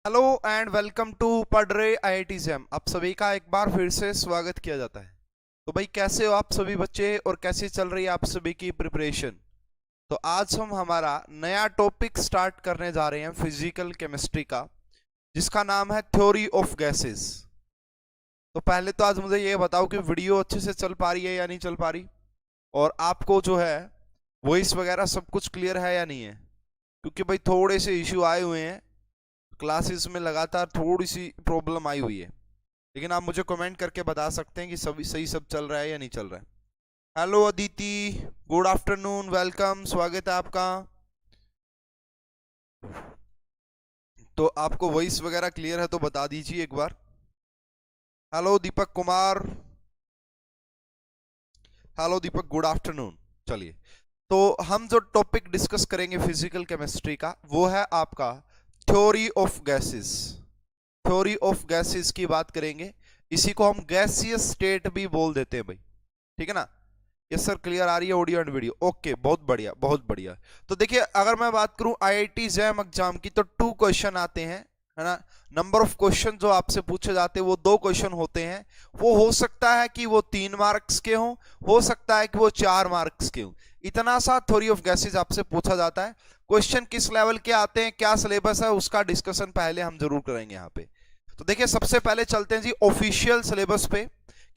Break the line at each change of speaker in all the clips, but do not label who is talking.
Hello and welcome to पढ़ रहे IIT jam. आप सभी का एक बार फिर से स्वागत किया जाता है। तो भाई कैसे हो आप सभी बच्चे और कैसे चल रही है आप सभी की प्रिपरेशन। तो आज हम हमारा नया टॉपिक स्टार्ट करने जा रहे हैं फिजिकल केमिस्ट्री का, जिसका नाम है थ्योरी ऑफ गैसेस। तो पहले तो आज मुझे ये बताओ कि वीडियो अच्छे से चल पा रही है या नहीं चल पा रही, और आपको जो है वॉइस वगैरह सब कुछ क्लियर है या नहीं है। क्योंकि भाई थोड़े से इश्यू आए हुए हैं, क्लासेस में लगातार थोड़ी सी प्रॉब्लम आई हुई है, लेकिन आप मुझे कमेंट करके बता सकते हैं कि सभी सही सब चल रहा है या नहीं चल रहा है। Hello Aditi, good afternoon, welcome, स्वागत है आपका। तो आपको वॉइस वगैरह क्लियर है तो बता दीजिए एक बार। हेलो दीपक कुमार, हेलो दीपक, गुड आफ्टरनून। चलिए, तो हम जो टॉपिक डिस्कस करेंगे फिजिकल केमिस्ट्री का वो है आपका theory of gases. Theory of gases की बात करेंगे, इसी को हम गैसियस स्टेट भी बोल देते हैं भाई, ठीक है ना। यस सर, क्लियर आ रही है ऑडियो एंड वीडियो? ओके, बहुत बढ़िया बहुत बढ़िया। तो देखिए, अगर मैं बात करूं आईआईटी जैम एग्जाम की तो 2 क्वेश्चन आते हैं, है ना। नंबर ऑफ क्वेश्चन जो आपसे पूछे जाते हैं वो 2 क्वेश्चन होते हैं। वो हो सकता है कि वो 3 मार्क्स के हो सकता है कि वो 4 मार्क्स के हों। इतना सा थ्योरी ऑफ गैसेस आपसे पूछा जाता है। क्वेश्चन किस लेवल के आते हैं, क्या सिलेबस है, उसका डिस्कशन पहले हम जरूर करेंगे यहाँ पे। तो देखिए, सबसे पहले चलते हैं जी ऑफिशियल सिलेबस पे,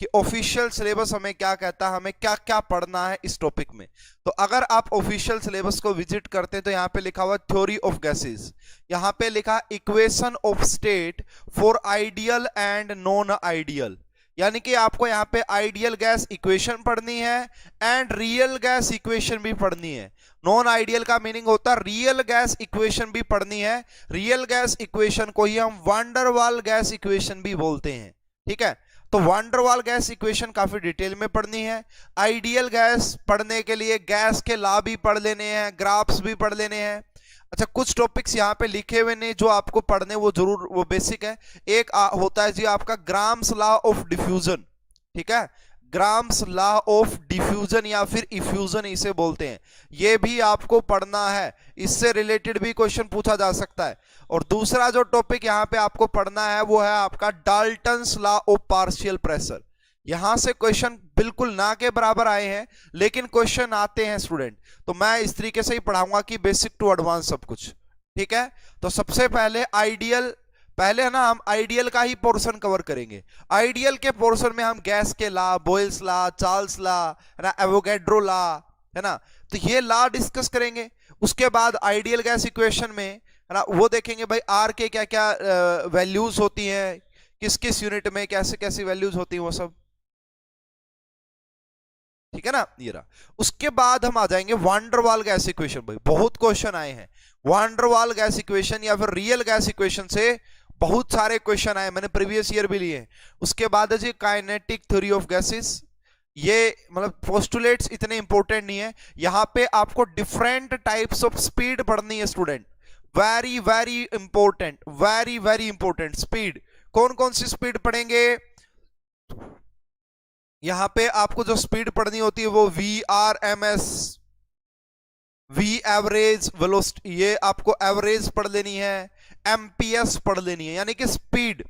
कि ऑफिशियल सिलेबस हमें क्या कहता है, हमें क्या क्या पढ़ना है इस टॉपिक में। तो अगर आप ऑफिशियल सिलेबस को विजिट करते हैं तो यहाँ पे लिखा हुआ थ्योरी ऑफ गैसेस, यहाँ पे लिखा equation of state for ideal and non ideal. यानी कि आपको यहाँ पे आइडियल गैस इक्वेशन पढ़नी है एंड रियल गैस इक्वेशन भी पढ़नी है। नॉन आइडियल का मीनिंग होता है रियल गैस इक्वेशन भी पढ़नी है। रियल गैस इक्वेशन को ही हम वांडरवाल गैस इक्वेशन भी बोलते हैं, ठीक है। तो वांडरवाल गैस इक्वेशन काफी डिटेल में पढ़नी है। आइडियल गैस पढ़ने के लिए गैस के लॉ भी पढ़ लेने हैं, ग्राफ्स भी पढ़ लेने हैं। अच्छा, कुछ टॉपिक्स यहाँ पे लिखे हुए नहीं जो आपको पढ़ने, वो जरूर, वो बेसिक है। एक होता है जी आपका ग्राम्स लॉ ऑफ डिफ्यूजन, ठीक है। ग्राम्स लॉ ऑफ डिफ्यूजन या फिर इफ्यूजन इसे बोलते हैं, ये भी आपको पढ़ना है। इससे रिलेटेड भी क्वेश्चन पूछा जा सकता है। और दूसरा जो टॉपिक यहाँ पे आपको पढ़ना है वो है आपका Dalton's law of partial pressure. यहां से क्वेश्चन बिल्कुल ना के बराबर आए हैं, लेकिन क्वेश्चन आते हैं स्टूडेंट। तो मैं इस तरीके से ही पढ़ाऊंगा कि बेसिक टू एडवांस सब कुछ, ठीक है। तो सबसे पहले आइडियल, पहले है ना हम आइडियल का ही पोर्शन कवर करेंगे। आइडियल के पोर्शन में हम गैस के law, Boyle's law, Charles law, है ना, एवोगैड्रो लॉ, है ना, तो ये लॉ डिस्कस करेंगे। उसके बाद आइडियल गैस इक्वेशन में, है ना, वो देखेंगे भाई आर के क्या क्या वैल्यूज होती हैं, किस किस यूनिट में कैसे कैसी वैल्यूज होती हैं, वो सब, ठीक है ना, ये रहा। उसके बाद हम आ जाएंगे वांडरवाल गैस इक्वेशन। भाई बहुत क्वेश्चन आए हैं वांडरवाल गैस इक्वेशन या फिर रियल गैस इक्वेशन से, बहुत सारे क्वेश्चन आए, मैंने प्रीवियस ईयर भी लिए हैं। उसके बाद है जी काइनेटिक थ्योरी ऑफ गैसेस। ये मतलब पोस्टुलेट्स इतने इंपॉर्टेंट नहीं है, यहां पे आपको डिफरेंट टाइप्स ऑफ स्पीड पढ़नी है student. Very very important, very very important speed. कौन कौन सी स्पीड पढ़ेंगे, यहां पे आपको जो स्पीड पढ़नी होती है वो VRMS, वी एवरेज वेलोसिटी, ये आपको एवरेज पढ़ लेनी है। MPS पढ़ लेनी है, यानी कि स्पीड,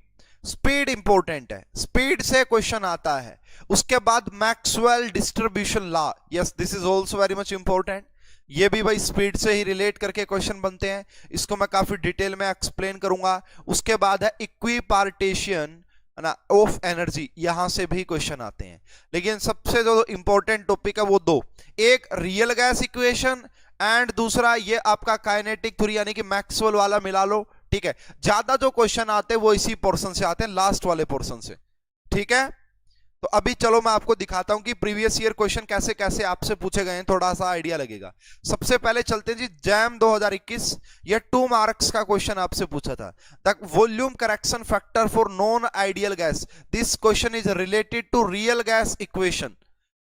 स्पीड इंपॉर्टेंट है, स्पीड से क्वेश्चन आता है। उसके बाद Maxwell distribution law, yes this is also very much important. ये भी भाई स्पीड से ही रिलेट करके क्वेश्चन बनते हैं, इसको मैं काफी डिटेल में एक्सप्लेन करूंगा। उसके बाद है इक्विपार्टीशन ना ऑफ एनर्जी, यहां से भी क्वेश्चन आते हैं। लेकिन सबसे जो इंपॉर्टेंट टॉपिक है वो 2, एक रियल गैस इक्वेशन एंड दूसरा ये आपका काइनेटिक थ्योरी, यानी कि मैक्सवेल वाला मिला लो, ठीक है। ज्यादा जो क्वेश्चन आते हैं वो इसी पोर्शन से आते हैं, लास्ट वाले पोर्शन से, ठीक है। तो अभी चलो मैं आपको दिखाता हूं कि प्रीवियस ईयर क्वेश्चन कैसे कैसे आपसे पूछे गए हैं, थोड़ा सा आइडिया लगेगा। सबसे पहले चलते हैं जी जैम 2021, ये 2 मार्क्स का क्वेश्चन आपसे पूछा था। The volume correction factor for non ideal gas, this question is related to real gas equation.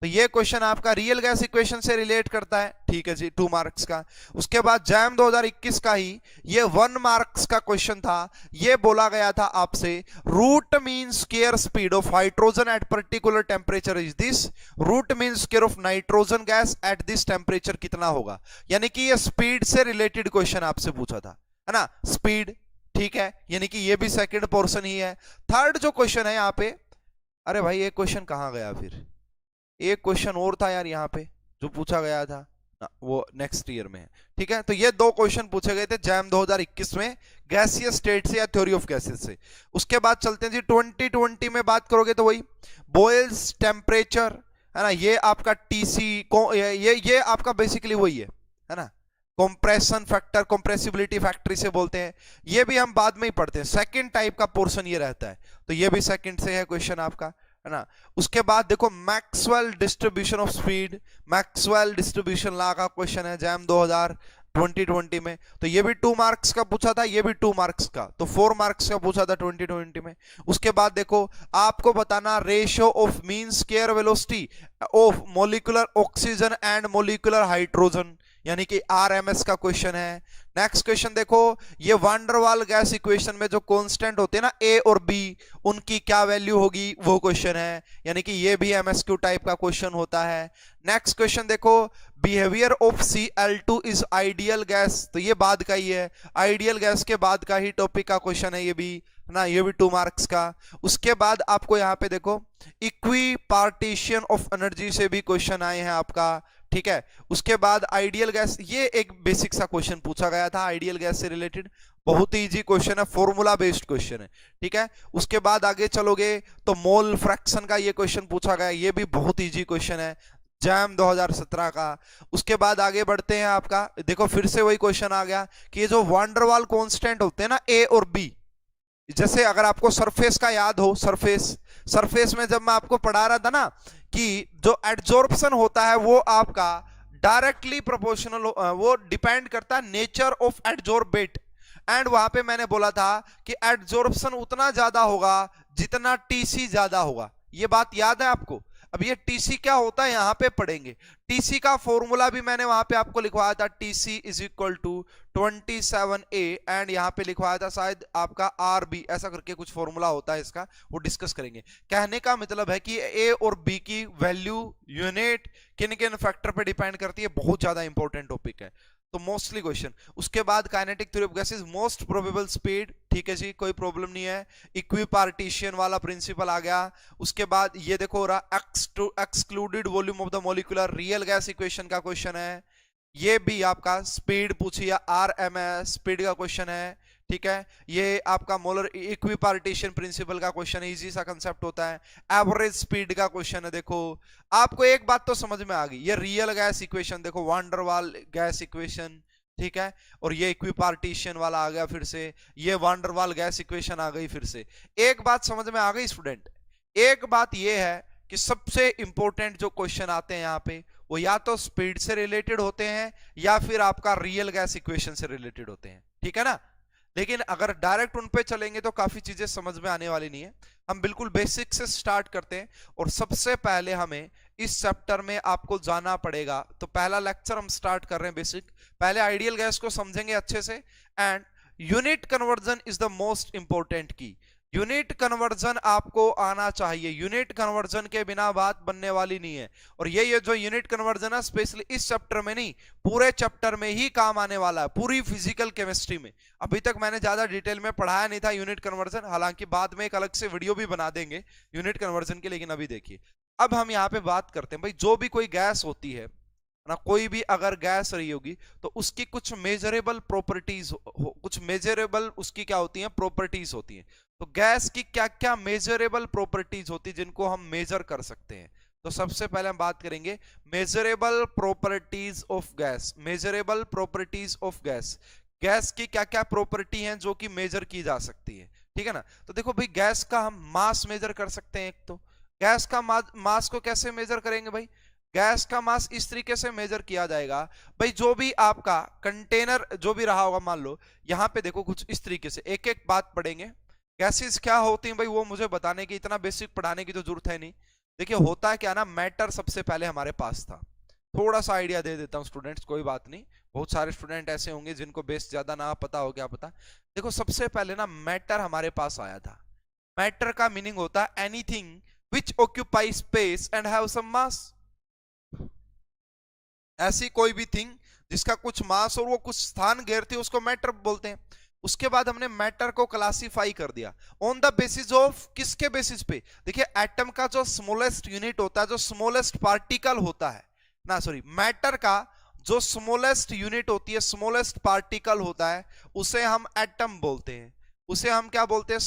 तो ये क्वेश्चन आपका रियल गैस इक्वेशन से रिलेट करता है, ठीक है जी, 2 मार्क्स का। उसके बाद जैम 2021 का ही ये 1 मार्क्स का क्वेश्चन था। ये बोला गया था आपसे, root mean square speed of hydrogen at particular temperature is this, root mean square of nitrogen gas at this temperature कितना होगा। यानी कि ये स्पीड से रिलेटेड क्वेश्चन आपसे पूछा था, है ना, स्पीड, ठीक है, यानी कि ये भी सेकंड पोर्शन ही है। थर्ड जो क्वेश्चन है यहाँ पे, अरे भाई एक क्वेश्चन कहाँ गया फिर, एक क्वेश्चन और था यार यहाँ पे जो पूछा गया था ना, वो नेक्स्ट ईयर में है। ठीक है, तो ये दो क्वेश्चन पूछे गए थे जैम 2021 में, गैसियस स्टेट से या थ्योरी ऑफ गैसेस से। उसके बाद चलते हैं जी 2020 में बात करोगे तो वही बॉयल्स टेम्परेचर है ना, ये आपका टीसी को ये आपका बेसिकली वही है ना, कंप्रेशन फैक्टर, कंप्रेसिबिलिटी फैक्टर से बोलते हैं। ये भी हम बाद में ही पढ़ते हैं, सेकंड टाइप का पोर्शन ये रहता है, तो ये भी सेकंड से है क्वेश्चन आपका, है ना। उसके बाद देखो Maxwell distribution of speed, Maxwell distribution law का क्वेश्चन है जैम 2020 में, तो ये भी 2 मार्क्स का पूछा था, ये भी 2 मार्क्स का, तो 4 मार्क्स का पूछा था 2020 में। उसके बाद देखो आपको बताना ratio of mean square velocity of molecular oxygen and molecular hydrogen, यानी कि आरएमएस का क्वेश्चन है। नेक्स्ट क्वेश्चन देखो, ये वांडरवाल गैस इक्वेशन में जो कांस्टेंट होते हैं ना ए और बी, उनकी क्या वैल्यू होगी, वो क्वेश्चन है, यानी कि ये भी एमएसक्यू टाइप का क्वेश्चन होता है। नेक्स्ट क्वेश्चन देखो, behaviour of Cl2 is ideal gas, तो ये बाद का ही है, आइडियल गैस के बाद का ही टॉपिक का क्वेश्चन है ये भी, है ना, ये भी 2 मार्क्स का। उसके बाद आपको यहाँ पे देखो इक्वी पार्टीशन ऑफ एनर्जी से भी क्वेश्चन आए हैं आपका, ठीक है। उसके बाद आइडियल गैस, ये एक बेसिक सा क्वेश्चन पूछा गया था आइडियल गैस से रिलेटेड, बहुत ही इजी क्वेश्चन है, फॉर्मूला बेस्ड क्वेश्चन है, ठीक है। उसके बाद आगे चलोगे तो मोल फ्रैक्शन का ये क्वेश्चन पूछा गया, ये भी बहुत इजी क्वेश्चन है जैम 2017 का। उसके बाद आगे बढ़ते हैं, आपका देखो फिर से वही क्वेश्चन आ गया कि ये जो वांडरवाल कांस्टेंट होते हैं ना ए और बी, जैसे अगर आपको सरफेस का याद हो, सरफेस में जब मैं आपको पढ़ा रहा था ना कि जो एडजॉर्प्शन होता है वो आपका डायरेक्टली प्रोपोर्शनल, वो डिपेंड करता है नेचर ऑफ एडजॉर्बेट, एंड वहां पे मैंने बोला था कि एडजॉर्प्शन उतना ज्यादा होगा जितना टीसी ज्यादा होगा, ये बात याद है आपको। अब ये टीसी क्या होता है यहां पे पढ़ेंगे, टीसी का फॉर्मूला भी मैंने वहां पे आपको लिखवाया था, TC is equal to 27A, and यहां पे लिखवाया था शायद आपका आरबी, ऐसा करके कुछ फॉर्मूला होता है इसका, वो डिस्कस करेंगे। कहने का मतलब है कि ए और बी की वैल्यू यूनिट किन किन फैक्टर पे डिपेंड करती है, बहुत ज्यादा इंपॉर्टेंट टॉपिक है, तो मोस्टली क्वेश्चन। उसके बाद kinetic theory of gases, most probable speed, ठीक है जी, कोई प्रॉब्लम नहीं है, इक्विपार्टीशन वाला प्रिंसिपल आ गया। उसके बाद ये देखो रहा excluded volume of the molecular real gas equation का क्वेश्चन है, ये भी आपका स्पीड पूछी है, आरएमएस स्पीड का क्वेश्चन है, ठीक है। ये आपका मोलर इक्विपार्टीशन प्रिंसिपल का क्वेश्चन है, इजी सा कंसेप्ट होता है। एवरेज स्पीड का क्वेश्चन है, देखो आपको एक बात तो समझ में आ गई, ये रियल गैस इक्वेशन देखो, वांडरवाल गैस इक्वेशन, ठीक है, और ये इक्विपार्टीशन वाला आ गया फिर से, ये वांडरवाल गैस इक्वेशन आ गई फिर से। एक बात समझ में आ गई स्टूडेंट, एक बात ये है कि सबसे इंपॉर्टेंट जो क्वेश्चन आते हैं यहाँ पे, वो या तो स्पीड से रिलेटेड होते हैं या फिर आपका रियल गैस इक्वेशन से रिलेटेड होते हैं, ठीक है ना। लेकिन अगर डायरेक्ट उन पे चलेंगे तो काफी चीजें समझ में आने वाली नहीं है, हम बिल्कुल बेसिक से स्टार्ट करते हैं। और सबसे पहले हमें इस चैप्टर में आपको जाना पड़ेगा, तो पहला लेक्चर हम स्टार्ट कर रहे हैं बेसिक, पहले आइडियल गैस को समझेंगे अच्छे से, and unit conversion is the most important की। यूनिट कन्वर्जन आपको आना चाहिए, यूनिट कन्वर्जन के बिना बात बनने वाली नहीं है। और ये जो यूनिट कन्वर्जन है स्पेशली इस चैप्टर में नहीं, पूरे चैप्टर में ही काम आने वाला है, पूरी फिजिकल केमिस्ट्री में। अभी तक मैंने ज्यादा डिटेल में पढ़ाया नहीं था यूनिट कन्वर्जन, हालांकि बाद में एक अलग से वीडियो भी बना देंगे यूनिट कन्वर्जन की, लेकिन अभी देखिए अब हम यहाँ पे बात करते हैं भाई, जो भी कोई गैस होती है ना, कोई भी अगर गैस रही होगी तो उसकी कुछ मेजरेबल प्रॉपर्टीज, कुछ मेजरेबल उसकी क्या होती हैं, प्रॉपर्टीज होती हैं। तो गैस की क्या क्या मेजरेबल प्रॉपर्टीज होती है जिनको हम मेजर कर सकते हैं। तो सबसे पहले हम बात करेंगे measurable properties of gas, measurable properties of gas, gas की क्या क्या प्रॉपर्टी हैं जो कि मेजर की जा सकती है, ठीक है ना। तो देखो भाई गैस का हम मास मेजर कर सकते हैं, एक तो गैस का मास को कैसे मेजर करेंगे भाई, गैस का मास इस तरीके से मेजर किया जाएगा भाई, जो भी आपका कंटेनर जो भी रहा होगा, मान लो यहां पे देखो कुछ इस तरीके से, एक एक बात पढ़ेंगे गैसेस क्या होती हैं भाई, वो मुझे बताने की, इतना बेसिक पढ़ाने की तो जरूरत है नहीं। देखिए होता है क्या ना, मैटर सबसे पहले हमारे पास था, थोड़ा सा आइडिया दे देता हूं स्टूडेंट्स, कोई बात नहीं, बहुत सारे स्टूडेंट ऐसे होंगे जिनको बेस ज्यादा ना पता हो, क्या पता। देखो सबसे पहले ना मैटर हमारे पास आया था, मैटर का मीनिंग होता है anything which occupy space and have some mass, ऐसी कोई भी थिंग जिसका कुछ मास और वो कुछ स्थान घेरती है उसको मैटर बोलते हैं। उसके बाद हमने मैटर को क्लासिफाई कर दिया ऑन द बेसिस ऑफ, किसके बेसिस पे? देखिए एटम का जो स्मॉलेस्ट यूनिट होता है, जो स्मॉलेस्ट पार्टिकल होता है ना, सॉरी, मैटर का जो स्मॉलेस्ट यूनिट होती है, स्मॉलेस्ट पार्टिकल होता है, उसे हम एटम बोलते हैं। उसे हम क्या बोलते हैं?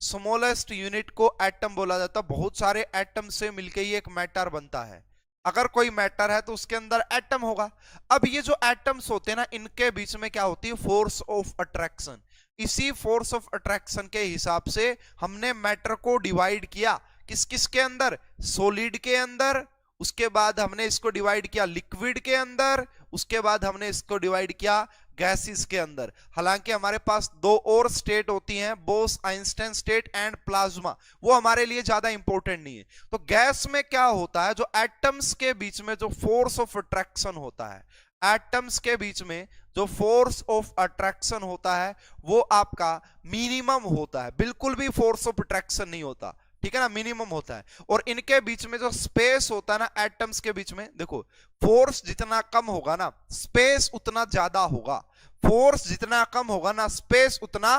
स्मॉलेस्ट यूनिट को एटम बोला जाता है। बहुत सारे एटम से मिलकर ही एक मैटर बनता है। अगर कोई मैटर है तो उसके अंदर एटम होगा। अब ये जो एटम्स होते हैं ना, इनके बीच में क्या होती है? Force of attraction. इसी फोर्स ऑफ अट्रैक्शन के हिसाब से हमने मैटर को डिवाइड किया किस किस के अंदर? सॉलिड के अंदर। उसके बाद हमने इसको डिवाइड किया लिक्विड के अंदर। उसके बाद हमने इसको डिवाइड किया गैसेस के अंदर। हालांकि हमारे पास दो और स्टेट होती हैं, Bose Einstein state and plasma, वो हमारे लिए ज्यादा इंपॉर्टेंट नहीं है। तो गैस में क्या होता है? जो एटम्स के बीच में जो फोर्स ऑफ अट्रैक्शन होता है, एटम्स के बीच में जो फोर्स ऑफ अट्रैक्शन होता है वो आपका मिनिमम होता है। बिल्कुल भी फोर्स ऑफ अट्रैक्शन नहीं होता, ठीक है ना, मिनिमम होता है। और इनके बीच में जो स्पेस होता है ना, एटम्स के बीच में, देखो फोर्स जितना कम होगा ना, स्पेस उतना ज्यादा होगा। फोर्स जितना कम होगा ना, स्पेस उतना,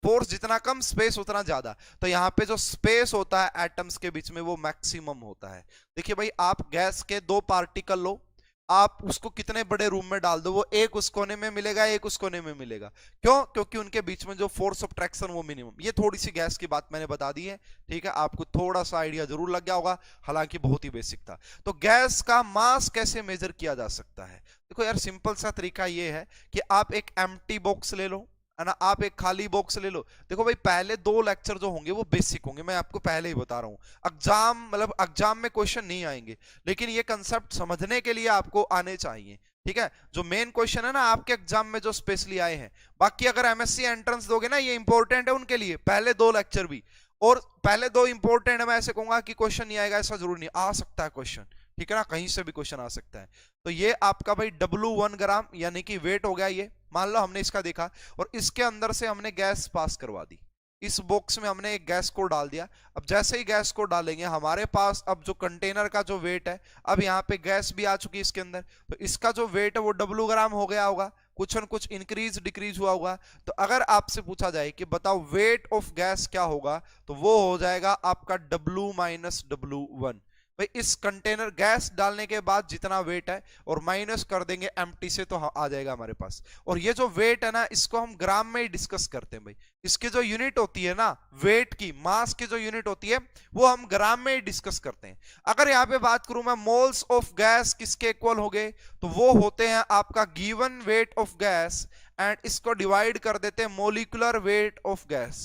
फोर्स जितना कम स्पेस उतना ज्यादा। तो यहां पे जो स्पेस होता है एटम्स के बीच में वो मैक्सिमम होता है। देखिए भाई, आप गैस के दो पार्टिकल लो, आप उसको कितने बड़े रूम में डाल दो, वो एक उस कोने में मिलेगा, एक उस कोने में मिलेगा। क्यों? क्योंकि उनके बीच में जो फोर्स ऑफ ट्रैक्शन वो मिनिमम। ये थोड़ी सी गैस की बात मैंने बता दी है, ठीक है, आपको थोड़ा सा आइडिया जरूर लग गया होगा, हालांकि बहुत ही बेसिक था। तो गैस का मास कैसे मेजर किया जा सकता है? देखो यार, सिंपल सा तरीका ये है कि आप एक एम्प्टी बॉक्स ले लो, है ना, आप एक खाली बॉक्स ले लो। देखो भाई, पहले दो लेक्चर जो होंगे वो बेसिक होंगे, मैं आपको पहले ही बता रहा हूं। एग्जाम मतलब एग्जाम में क्वेश्चन नहीं आएंगे, लेकिन ये कंसेप्ट समझने के लिए आपको आने चाहिए, ठीक है। जो मेन क्वेश्चन है ना आपके एग्जाम में जो स्पेशली आए हैं, बाकी अगर एमएससी एंट्रेंस दोगे ना, ये इंपॉर्टेंट है उनके लिए, पहले दो लेक्चर भी। और पहले दो इंपॉर्टेंट है, मैं ऐसे कहूंगा कि क्वेश्चन नहीं आएगा ऐसा जरूर नहीं, आ सकता है क्वेश्चन, ठीक है ना, कहीं से भी क्वेश्चन आ सकता है। तो ये आपका भाई W1 ग्राम यानी कि वेट हो गया। ये मान लो हमने इसका देखा और इसके अंदर से हमने गैस पास करवा दी, इस बॉक्स में हमने एक गैस को डाल दिया। अब जैसे ही गैस को डालेंगे हमारे पास अब जो कंटेनर का जो वेट है, अब यहाँ पे गैस भी आ चुकी है इसके अंदर, तो इसका जो वेट है वो W ग्राम हो गया होगा, कुछ न कुछ इंक्रीज डिक्रीज हुआ होगा। तो अगर आपसे पूछा जाए कि बताओ वेट ऑफ गैस क्या होगा, तो वो हो जाएगा आपका W माइनस W1। भाई इस कंटेनर गैस डालने के बाद जितना वेट है और माइनस कर देंगे एम्प्टी से, तो आ जाएगा हमारे पास। और ये जो वेट है ना, इसको हम ग्राम में ही डिस्कस करते हैं भाई। इसकी जो यूनिट होती है ना वेट की, मास की जो यूनिट होती है वो हम ग्राम में ही डिस्कस करते हैं। अगर यहाँ पे बात करूं मैं, मोल्स ऑफ गैस किसके इक्वल हो गए, तो वो होते हैं आपका given weight of gas and इसको डिवाइड कर देते हैं मोलिकुलर वेट ऑफ गैस।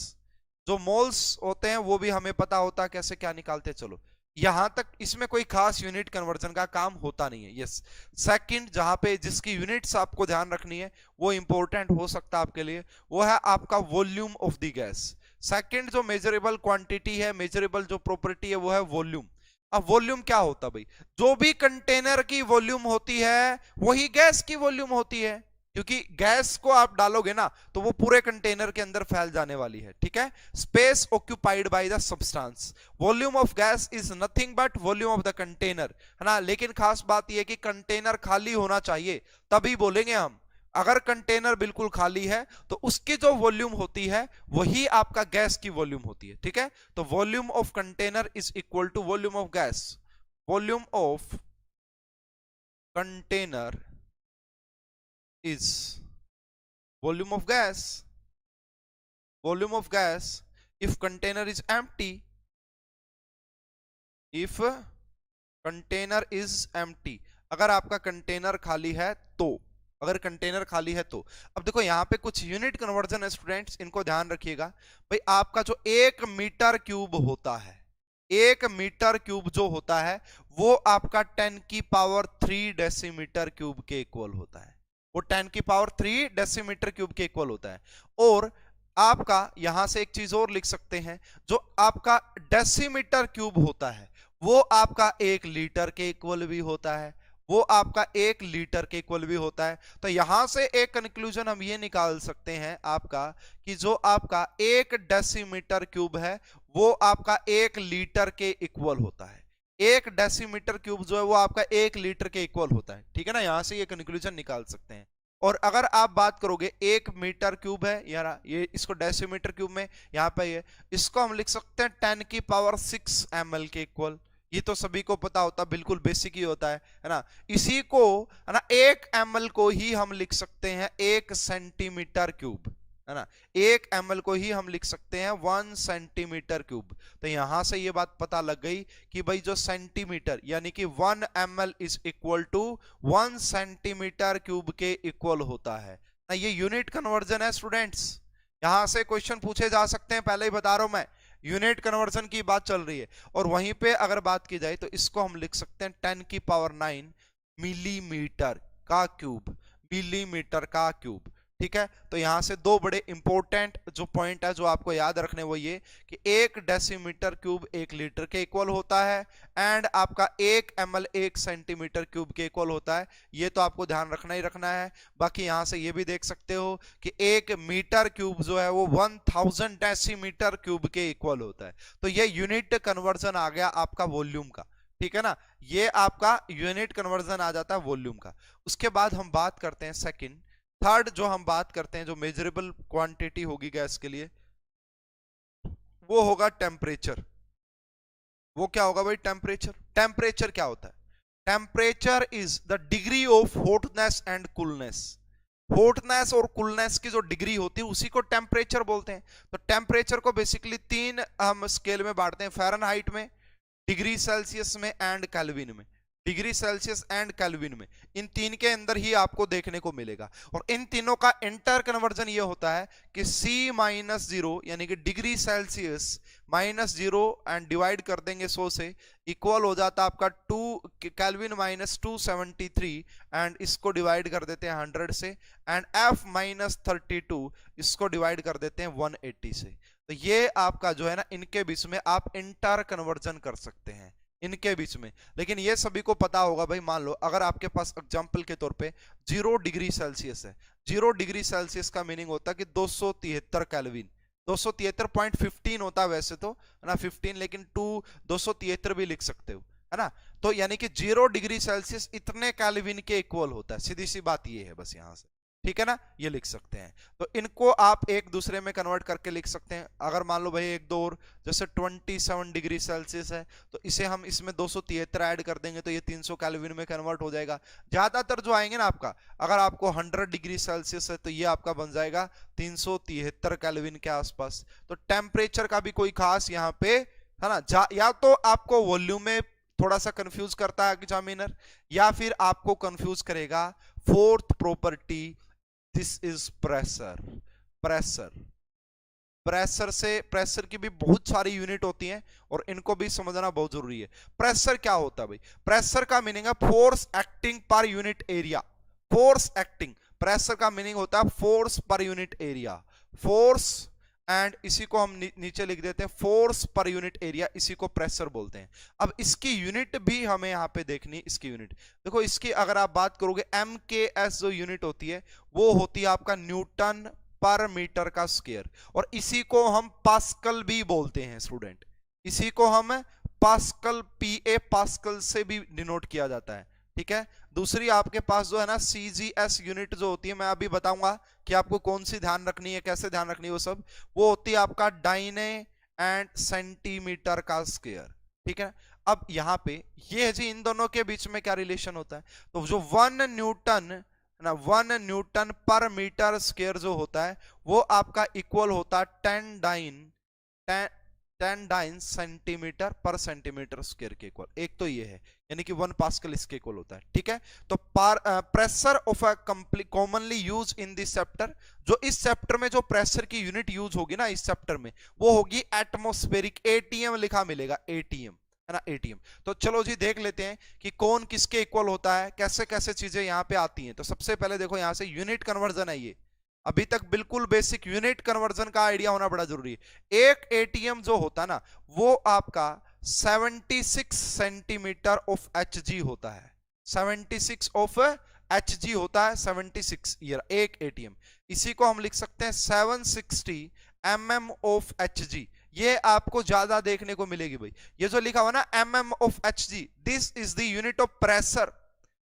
जो मोल्स होते हैं वो भी हमें पता होता है कैसे क्या निकालते हैं। चलो यहां तक इसमें कोई खास यूनिट कन्वर्जन का काम होता नहीं है। यस, सेकंड जहां पे जिसकी यूनिट्स आपको ध्यान रखनी है वो इंपॉर्टेंट हो सकता है आपके लिए, वो है आपका volume of the gas. Second जो मेजरेबल क्वांटिटी है, मेजरेबल जो प्रॉपर्टी है वो है वॉल्यूम। अब वॉल्यूम क्या होता भाई? जो भी कंटेनर की वॉल्यूम होती है वही गैस की वॉल्यूम होती है, क्योंकि गैस को आप डालोगे ना तो वो पूरे कंटेनर के अंदर फैल जाने वाली है, ठीक है। Space occupied by the substance, volume of gas is nothing but volume of the container, है ना। लेकिन खास बात यह है कि कंटेनर खाली होना चाहिए तभी बोलेंगे हम। अगर कंटेनर बिल्कुल खाली है तो उसकी जो वॉल्यूम होती है वही आपका गैस की वॉल्यूम होती है, ठीक है। तो volume of container is equal to volume of gas. Volume of container is volume of gas, volume of gas if container is empty, if container is empty, अगर आपका कंटेनर खाली है तो, अगर कंटेनर खाली है तो। अब देखो यहाँ पे कुछ यूनिट कन्वर्जन है स्टूडेंट्स, इनको ध्यान रखिएगा भाई। आपका जो 1 मीटर क्यूब होता है, 1 मीटर क्यूब जो होता है वो आपका 10 की पावर 3 डेसीमीटर क्यूब के इक्वल होता है, वो 10 की पावर 3 डेसीमीटर क्यूब के इक्वल होता है। और आपका यहां से एक चीज और लिख सकते हैं, जो आपका डेसीमीटर क्यूब होता है वो आपका 1 लीटर के इक्वल भी होता है, वो आपका 1 लीटर के इक्वल भी होता है। तो यहां से एक कंक्लूजन हम ये निकाल सकते हैं आपका, कि जो आपका 1 डेसीमीटर क्यूब है वो आपका 1 लीटर के इक्वल होता है। 1 डेसीमीटर क्यूब जो है वो आपका 1 लीटर के इक्वल होता है, ठीक है ना। यहां से ये कंक्लूजन निकाल सकते हैं। और अगर आप बात करोगे 1 मीटर क्यूब है यार, ये इसको डेसीमीटर क्यूब में यहाँ पे ये, इसको हम लिख सकते हैं 10⁶ ml के इक्वल। ये तो सभी को पता होता, बिल्कुल बेसिक ही होता है ना। इसी को है ना 1 ml को ही हम लिख सकते हैं 1 सेंटीमीटर क्यूब, है ना। 1 ml को ही हम लिख सकते हैं 1 सेंटीमीटर क्यूब। तो यहां से ये बात पता लग गई कि भाई जो सेंटीमीटर यानी कि 1 ml is equal to 1 centimetre cube के इक्वल होता है ना। ये यूनिट कन्वर्जन है स्टूडेंट्स। यहां से क्वेश्चन पूछे जा सकते हैं, पहले ही बता रहा हूं मैं, यूनिट कन्वर्जन की बात चल रही है। और वहीं पे अगर बात की जाए तो इसको हम लिख सकते हैं 10⁹ मिलीमीटर का क्यूब, मिलीमीटर का क्यूब। ठीक है, तो यहां से दो बड़े इंपॉर्टेंट जो पॉइंट है जो आपको याद रखने वो ये कि 1 डेसीमीटर क्यूब 1 लीटर के इक्वल होता है एंड आपका 1 ml 1 सेंटीमीटर क्यूब के इक्वल होता है। ये तो आपको ध्यान रखना ही रखना है। बाकी यहां से ये भी देख सकते हो कि 1 मीटर क्यूब जो है वो 1000 डेसीमीटर क्यूब के इक्वल होता है। तो ये यूनिट कन्वर्जन आ गया आपका वॉल्यूम का। ठीक है ना, ये आपका यूनिट कन्वर्जन आ जाता है वॉल्यूम का। उसके बाद हम बात करते हैं सेकंड, थर्ड जो हम बात करते हैं जो मेजरेबल क्वांटिटी होगी गैस के लिए, वो होगा टेम्परेचर। वो क्या होगा भाई? टेम्परेचर। टेम्परेचर क्या होता है? Temperature is the degree of hotness and coolness. Hotness और कूलनेस की जो डिग्री होती है उसी को टेम्परेचर बोलते हैं। तो टेम्परेचर को बेसिकली 3 हम स्केल में बांटते हैं, फ़ारेनहाइट में, डिग्री सेल्सियस में एंड केल्विन में। डिग्री सेल्सियस एंड केल्विन में, इन तीन के अंदर ही आपको देखने को मिलेगा। और इन तीनों का इंटर कन्वर्जन ये होता है कि C-0 यानी कि डिग्री सेल्सियस -0 एंड डिवाइड कर देंगे 100 से, इक्वल हो जाता है आपका 2 केल्विन -273 एंड इसको डिवाइड कर देते हैं 100 से, एंड F-32 इसको डिवाइड कर देते हैं 180 से। तो ये आपका जो है ना, इनके बीच में आप इंटर कन्वर्जन कर सकते हैं, इनके बीच में। लेकिन ये सभी को पता होगा भाई, मान लो अगर आपके पास एग्जांपल के तौर पे 0 डिग्री सेल्सियस है, 0 डिग्री सेल्सियस का मीनिंग होता है कि 273 केल्विन, 273.15 होता है वैसे तो, है ना 15, लेकिन 273 भी लिख सकते हो, है ना। तो यानी कि 0 डिग्री सेल्सियस इतने केल्विन के इक्वल होता है, सीधी सी बात ये है बस यहां से। ठीक है ना, ये लिख सकते हैं। तो इनको आप एक दूसरे में कन्वर्ट करके लिख सकते हैं। अगर मान लो भाई एक दो और, जैसे 27 डिग्री सेल्सियस है तो इसे हम इसमें 273 ऐड कर देंगे तो ये 300 केल्विन में कन्वर्ट हो जाएगा। ज्यादातर जो आएंगे ना आपका, अगर आपको 100 डिग्री सेल्सियस है तो ये आपका बन जाएगा 373 केल्विन के आसपास। तो टेम्परेचर का भी कोई खास यहाँ पे, है ना, या तो आपको वॉल्यूम में थोड़ा सा कंफ्यूज करता है एग्जामिनर, या फिर आपको कंफ्यूज करेगा fourth property, this is pressure. Pressure, pressure से, प्रेशर की भी बहुत सारी यूनिट होती हैं और इनको भी समझना बहुत जरूरी है। प्रेशर क्या होता है भाई? प्रेशर का मीनिंग है force acting per unit area. Force acting, pressure का मीनिंग होता है force per unit area. Force and इसी को हम नीचे लिख देते हैं फोर्स पर यूनिट एरिया, इसी को प्रेशर बोलते हैं। अब इसकी यूनिट भी हमें यहाँ पे देखनी, इसकी यूनिट देखो। इसकी अगर आप बात करोगे MKS जो यूनिट होती है वो होती है आपका न्यूटन पर मीटर का स्क्वायर, और इसी को हम पास्कल भी बोलते हैं स्टूडेंट। इसी को हम पास्कल, PA पास्कल से भी डिनोट किया जाता है। ठीक है, दूसरी आपके पास जो है ना CGS यूनिट जो होती है, मैं अभी बताऊंगा कि आपको कौन सी ध्यान रखनी है, कैसे ध्यान रखनी है वो सब। वो होती है आपका डायने एंड सेंटीमीटर का स्क्वायर। ठीक है, अब यहाँ पे ये है जी, इन दोनों के बीच में क्या रिलेशन होता है? तो जो 1 न्यूटन ना, 1 न्यूटन पर मीटर स्क्वायर जो होता है वो आपका इक्वल होता है 10 डाइन सेंटीमीटर पर सेंटीमीटर स्क्वायर के इक्वल। एक तो ये है, यानी कि 1 पास्कल इसके इक्वल होता है। ठीक है, तो pressure of a commonly use in this chapter, जो इस चैप्टर में जो प्रेशर की यूनिट यूज होगी ना इस चैप्टर में, वो होगी एटमॉस्फेरिक, ATM लिखा मिलेगा, ATM, है ना, ATM। तो चलो जी देख लेते हैं कि कौन किसके इक्वल होता है, कैसे कैसे चीजें यहाँ पे आती हैं। तो सबसे पहले देखो यहाँ से यूनिट कन्वर्जन है, ये अभी तक बिल्कुल बेसिक यूनिट कन्वर्जन का आइडिया होना बड़ा जरूरी है। एक ATM जो होता है ना वो आपका 76 सेंटीमीटर ऑफ HG होता है, 76 ऑफ HG होता है, 76 ईयर एक ATM। इसी को हम लिख सकते हैं 760 mm ऑफ HG। ये आपको ज्यादा देखने को मिलेगी भाई, ये जो लिखा हुआ ना mm of HG, this is the unit of pressure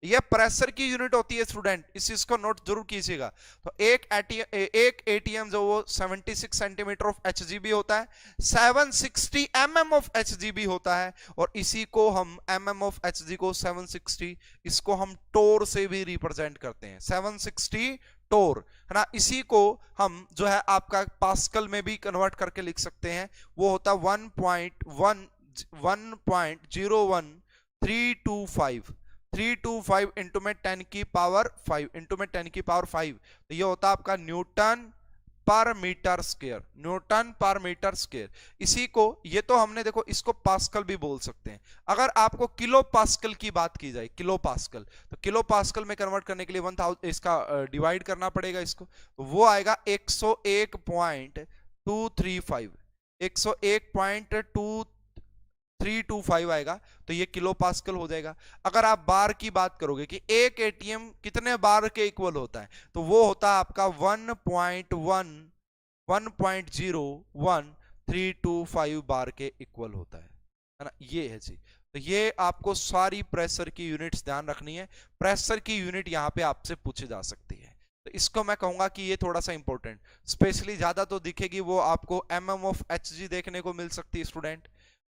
ये प्रेशर की यूनिट होती है स्टूडेंट, इस चीज को नोट जरूर कीजिएगा। तो एक एटीएम जो वो 76 सेंटीमीटर ऑफ एचजीबी होता है, 760 ऑफ एचजीबी होता है, और इसी को हम ऑफ एचजी को 760, इसको हम टोर से भी रिप्रेजेंट करते हैं, 760 टोर, है ना। इसी को हम जो है आपका पास्कल में भी कन्वर्ट करके लिख सकते हैं, वो होता 1.325 325 इंटू में 10 की पावर 5 इंटू में 10 की पावर 5, तो ये होता है आपका न्यूटन पर मीटर स्क्वायर, न्यूटन पर मीटर स्क्वायर। इसी को, ये तो हमने देखो इसको पास्कल भी बोल सकते हैं। अगर आपको किलो पास्कल की बात की जाए, किलो पास्कल, तो किलो पास्कल में कन्वर्ट करने के लिए 1000 इसका डिवाइड करना पड़ेगा इसको, तो वो आएगा 101.235, 101.2325 आएगा, तो ये किलो पास्कल हो जाएगा। अगर आप बार की बात करोगे कि एक एटीएम कितने बार के इक्वल होता है, तो वो होता है आपका 1.1325 बार के इक्वल होता है ना। ये है जी। तो ये आपको सारी प्रेशर की यूनिट्स ध्यान रखनी है, प्रेशर की यूनिट यहाँ पे आपसे पूछी जा सकती है, तो इसको मैं कहूंगा कि ये थोड़ा सा इंपॉर्टेंट, स्पेशली ज्यादा तो दिखेगी वो आपको ऑफ एचजी देखने को मिल सकती है स्टूडेंट।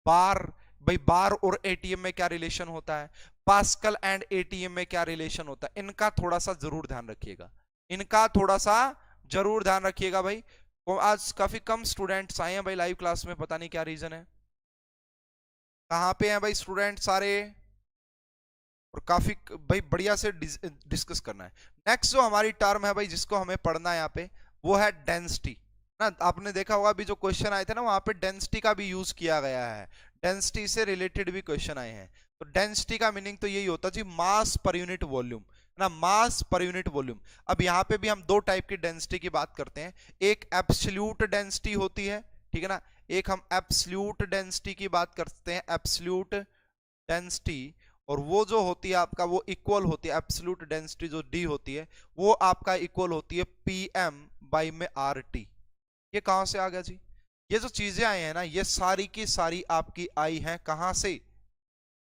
बार, भाई बार और एटीएम में क्या रिलेशन होता है, पास्कल एंड एटीएम में क्या रिलेशन होता है, इनका थोड़ा सा जरूर ध्यान रखिएगा, इनका थोड़ा सा जरूर ध्यान रखिएगा भाई। आज काफी कम स्टूडेंट्स आए हैं भाई लाइव क्लास में, पता नहीं क्या रीजन है, कहां पे हैं भाई स्टूडेंट सारे, और काफी भाई बढ़िया से डिस्कस करना है। नेक्स्ट जो हमारी टर्म है भाई जिसको हमें पढ़ना है यहाँ पे, वो है डेंसिटी ना। आपने देखा होगा अभी जो क्वेश्चन आए थे ना, वहां पे डेंसिटी का भी यूज किया गया है, डेंसिटी से रिलेटेड भी क्वेश्चन आए हैं। तो डेंसिटी का मीनिंग तो यही होता है जी, मास पर यूनिट वॉल्यूम ना, मास पर यूनिट वॉल्यूम। अब यहाँ पे भी हम दो टाइप की डेंसिटी की बात करते हैं, एक एब्सोल्यूट डेंसिटी होती है, ठीक है ना, एक हम एब्सोल्यूट डेंसिटी की बात करते हैं, एब्सोल्यूट डेंसिटी, और वो जो होती है आपका वो इक्वल होती है, एब्सोल्यूट डेंसिटी जो डी होती है वो आपका इक्वल होती है पीएम बाई में आरटी। ये कहां से आ गया जी, ये जो चीजें आई हैं ना, ये सारी की सारी आपकी आई हैं कहां से,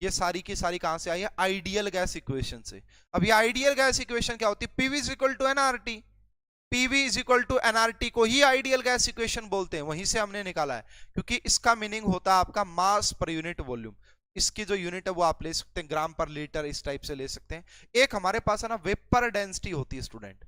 ये सारी की सारी कहां से आई है, आइडियल गैस इक्वेशन से। अब ये आइडियल गैस इक्वेशन क्या होती है, PV is equal to NRT, PV is equal to NRT को ही आइडियल गैस इक्वेशन बोलते हैं, वहीं से हमने निकाला है, क्योंकि इसका मीनिंग होता है आपका मास पर यूनिट वॉल्यूम। इसकी जो यूनिट है वो आप ले सकते हैं ग्राम पर लीटर, इस टाइप से ले सकते हैं। एक हमारे पास है ना वेपर डेंसिटी होती है स्टूडेंट,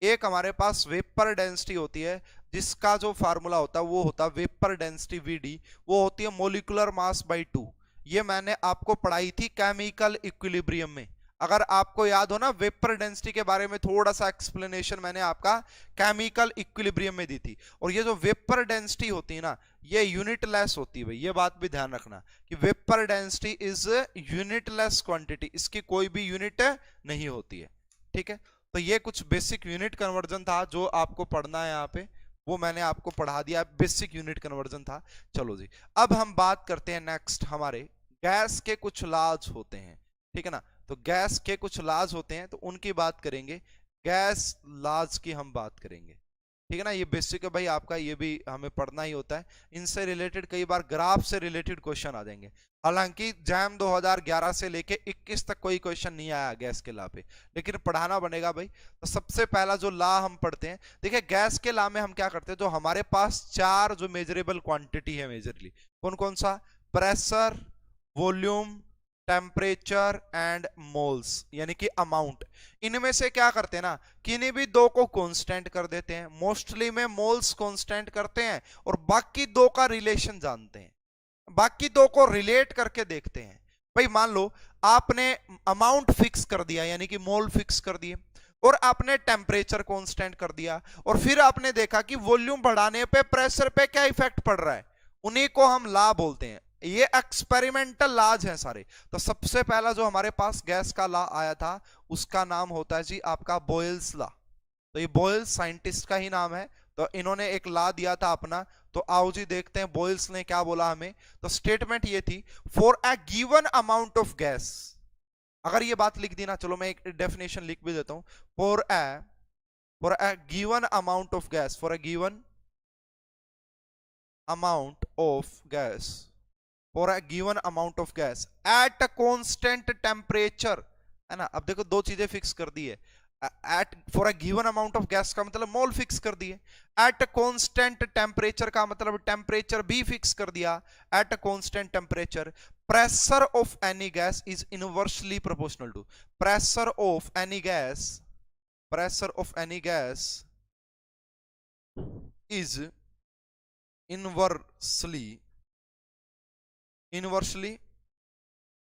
एक हमारे पास वेपर डेंसिटी होती है जिसका जो फार्मूला होता है वो होता है वेपर डेंसिटी वीडी, वो होती है मोलिकुलर मास बाई 2। ये मैंने आपको पढ़ाई थी केमिकल इक्विलिब्रियम में, अगर आपको याद हो ना, वेपर डेंसिटी के बारे में थोड़ा सा एक्सप्लेनेशन मैंने आपका केमिकल इक्विलिब्रियम में दी थी। और ये जो वेपर डेंसिटी होती है ना, ये यूनिटलेस होती है भाई, ये बात भी ध्यान रखना कि vapour density is unitless quantity, इसकी कोई भी यूनिट नहीं होती है, ठीक है। तो ये कुछ बेसिक यूनिट कन्वर्जन था जो आपको पढ़ना है यहाँ पे, वो मैंने आपको पढ़ा दिया, बेसिक यूनिट कन्वर्जन था। चलो जी, अब हम बात करते हैं नेक्स्ट, हमारे गैस के कुछ लॉज होते हैं, ठीक है ना। तो गैस के कुछ लॉज होते हैं तो उनकी बात करेंगे, गैस लॉज की हम बात करेंगे, ठीक है ना। ये बेसिक है भाई आपका, ये भी हमें पढ़ना ही होता है, इनसे रिलेटेड कई बार ग्राफ से रिलेटेड क्वेश्चन आ जाएंगे। हालांकि जैम 2011 से लेके 21 तक कोई क्वेश्चन नहीं आया गैस के लॉ पे, लेकिन पढ़ाना बनेगा भाई। तो सबसे पहला जो लॉ हम पढ़ते हैं, देखिए गैस के लॉ में हम क्या करते हैं, जो हमारे पास चार जो मेजरेबल क्वांटिटी है मेजरली, कौन कौन सा, pressure, volume, temperature and moles, यानी कि अमाउंट, इनमें से क्या करते हैं ना, किन्हीं भी दो को कांस्टेंट कर देते हैं, मोस्टली में मोल्स कांस्टेंट करते हैं, और बाकी दो का रिलेशन जानते हैं, बाकी दो को रिलेट करके देखते हैं। भाई मान लो आपने अमाउंट फिक्स कर दिया, यानी कि मोल फिक्स कर दिए, और आपने टेम्परेचर कांस्टेंट कर दिया, और फिर आपने देखा कि वॉल्यूम बढ़ाने पे प्रेशर पे क्या इफेक्ट पड़ रहा है, उन्हीं को हम लॉ बोलते हैं, ये एक्सपेरिमेंटल लॉज हैं सारे। तो सबसे पहला जो हमारे पास गैस का लॉ आया था उसका नाम होता है जी आपका बॉयल्स लॉ। तो ये बॉयल्स साइंटिस्ट का ही नाम है, तो इन्होंने एक लॉ दिया था अपना। तो आओ जी देखते हैं बॉयल्स ने क्या बोला हमें। तो स्टेटमेंट ये थी, for a given amount of gas, अगर ये बात लिख दी ना, चलो मैं एक डेफिनेशन लिख भी देता हूं, for a given amount of gas, for a given amount of gas, for a given amount of gas at a constant temperature है ना। अब देखो दो चीजें फिक्स कर दी है, at for a given amount of gas का मतलब मोल फिक्स कर दिए, एट अ कांस्टेंट टेम्परेचर का मतलब टेम्परेचर भी फिक्स कर दिया, at a constant temperature pressure of any gas is inversely proportional to, pressure of any gas, pressure of any gas is inversely, inversely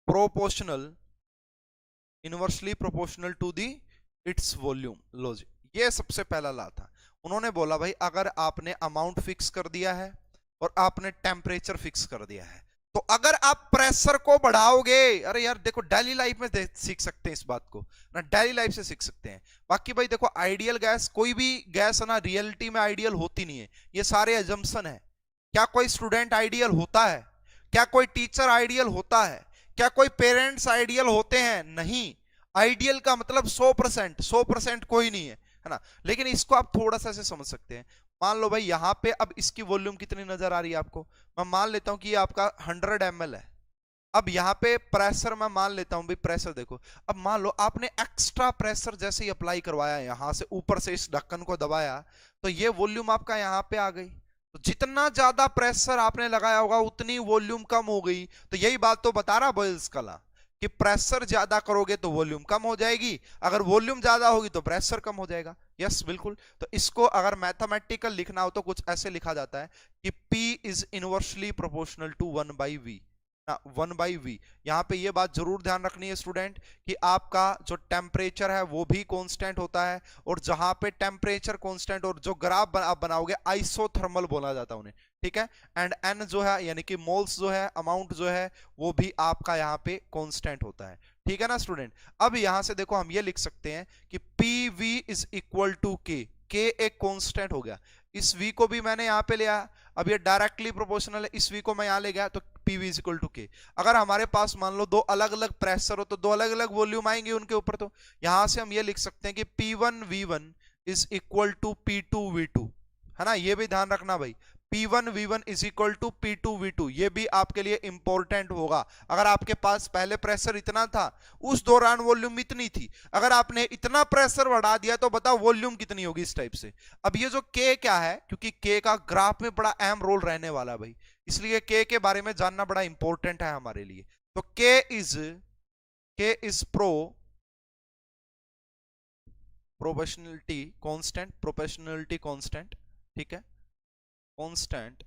proportional, inversely proportional to the its volume. लो जी, ये सबसे पहला ला था। उन्होंने बोला भाई अगर आपने अमाउंट फिक्स कर दिया है और आपने टेम्परेचर फिक्स कर दिया है, तो अगर आप प्रेशर को बढ़ाओगे, अरे यार देखो डेली लाइफ में सीख सकते हैं इस बात को ना, डेली लाइफ से सीख सकते हैं। बाकी भाई देखो आइडियल गैस, कोई भी गैस है ना रियलिटी में आइडियल होती नहीं है, ये सारे अजम्पशन है। क्या कोई स्टूडेंट आइडियल होता है? क्या कोई टीचर आइडियल होता है? क्या कोई पेरेंट्स आइडियल होते हैं? नहीं। आइडियल का मतलब 100%, 100% कोई नहीं है ना। लेकिन इसको आप थोड़ा सा ऐसे समझ सकते हैं, मान लो भाई यहाँ पे अब इसकी वॉल्यूम कितनी नजर आ रही है आपको, मैं मान लेता हूं कि ये आपका 100 ml है। अब यहाँ पे प्रेशर मैं मान लेता हूं भाई, प्रेशर देखो, अब मान लो आपने एक्स्ट्रा प्रेशर जैसे ही अप्लाई करवाया, यहां से ऊपर से इस ढक्कन को दबाया, तो ये वॉल्यूम आपका यहाँ पे आ गई। तो जितना ज्यादा प्रेशर आपने लगाया होगा उतनी वॉल्यूम कम हो गई। तो यही बात तो बता रहा बॉयल्स का लॉ कि प्रेशर ज्यादा करोगे तो वॉल्यूम कम हो जाएगी, अगर वॉल्यूम ज्यादा होगी तो प्रेशर कम हो जाएगा। यस बिल्कुल। तो इसको अगर मैथमेटिकल लिखना हो तो कुछ ऐसे लिखा जाता है कि P is inversely proportional to 1/V, 1/V। यहां पे ये बात जरूर ध्यान रखनी है स्टूडेंट कि आपका जो टेम्परेचर है वो भी कांस्टेंट होता है, और जहां पे टेम्परेचर कांस्टेंट और जो ग्राफ आप बनाओगे आइसोथर्मल बोला जाता है उन्हें, ठीक है। एंड एन जो है यानी कि मोल्स जो है, अमाउंट जो है वो भी आपका यहाँ पे कांस्टेंट होता है, ठीक है ना स्टूडेंट। अब यहां से देखो हम ये लिख सकते हैं कि PV इज इक्वल टू के एक कांस्टेंट हो गया, इस V को भी मैंने यहाँ पे लिया, अब ये डायरेक्टली प्रोपोर्शनल है, इस V को मैं यहाँ ले गया तो PV इज इक्वल टू के। अगर हमारे पास मान लो दो अलग अलग प्रेशर हो तो दो अलग अलग वॉल्यूम आएंगे उनके ऊपर, तो यहां से हम ये लिख सकते हैं कि P1V1 is equal to P2V2, है ना। ये भी ध्यान रखना भाई, P1V1 is equal to P2V2, ये भी आपके लिए इंपॉर्टेंट होगा। अगर आपके पास पहले प्रेशर इतना था, उस दौरान वॉल्यूम इतनी थी, अगर आपने इतना प्रेशर बढ़ा दिया तो बताओ वॉल्यूम कितनी होगी इस टाइप से। अब ये जो K क्या है, क्योंकि K का ग्राफ में बड़ा अहम रोल रहने वाला है भाई, इसलिए K के बारे में जानना बड़ा इंपॉर्टेंट है हमारे लिए। तो K is proportionality constant, proportionality constant, ठीक है, constant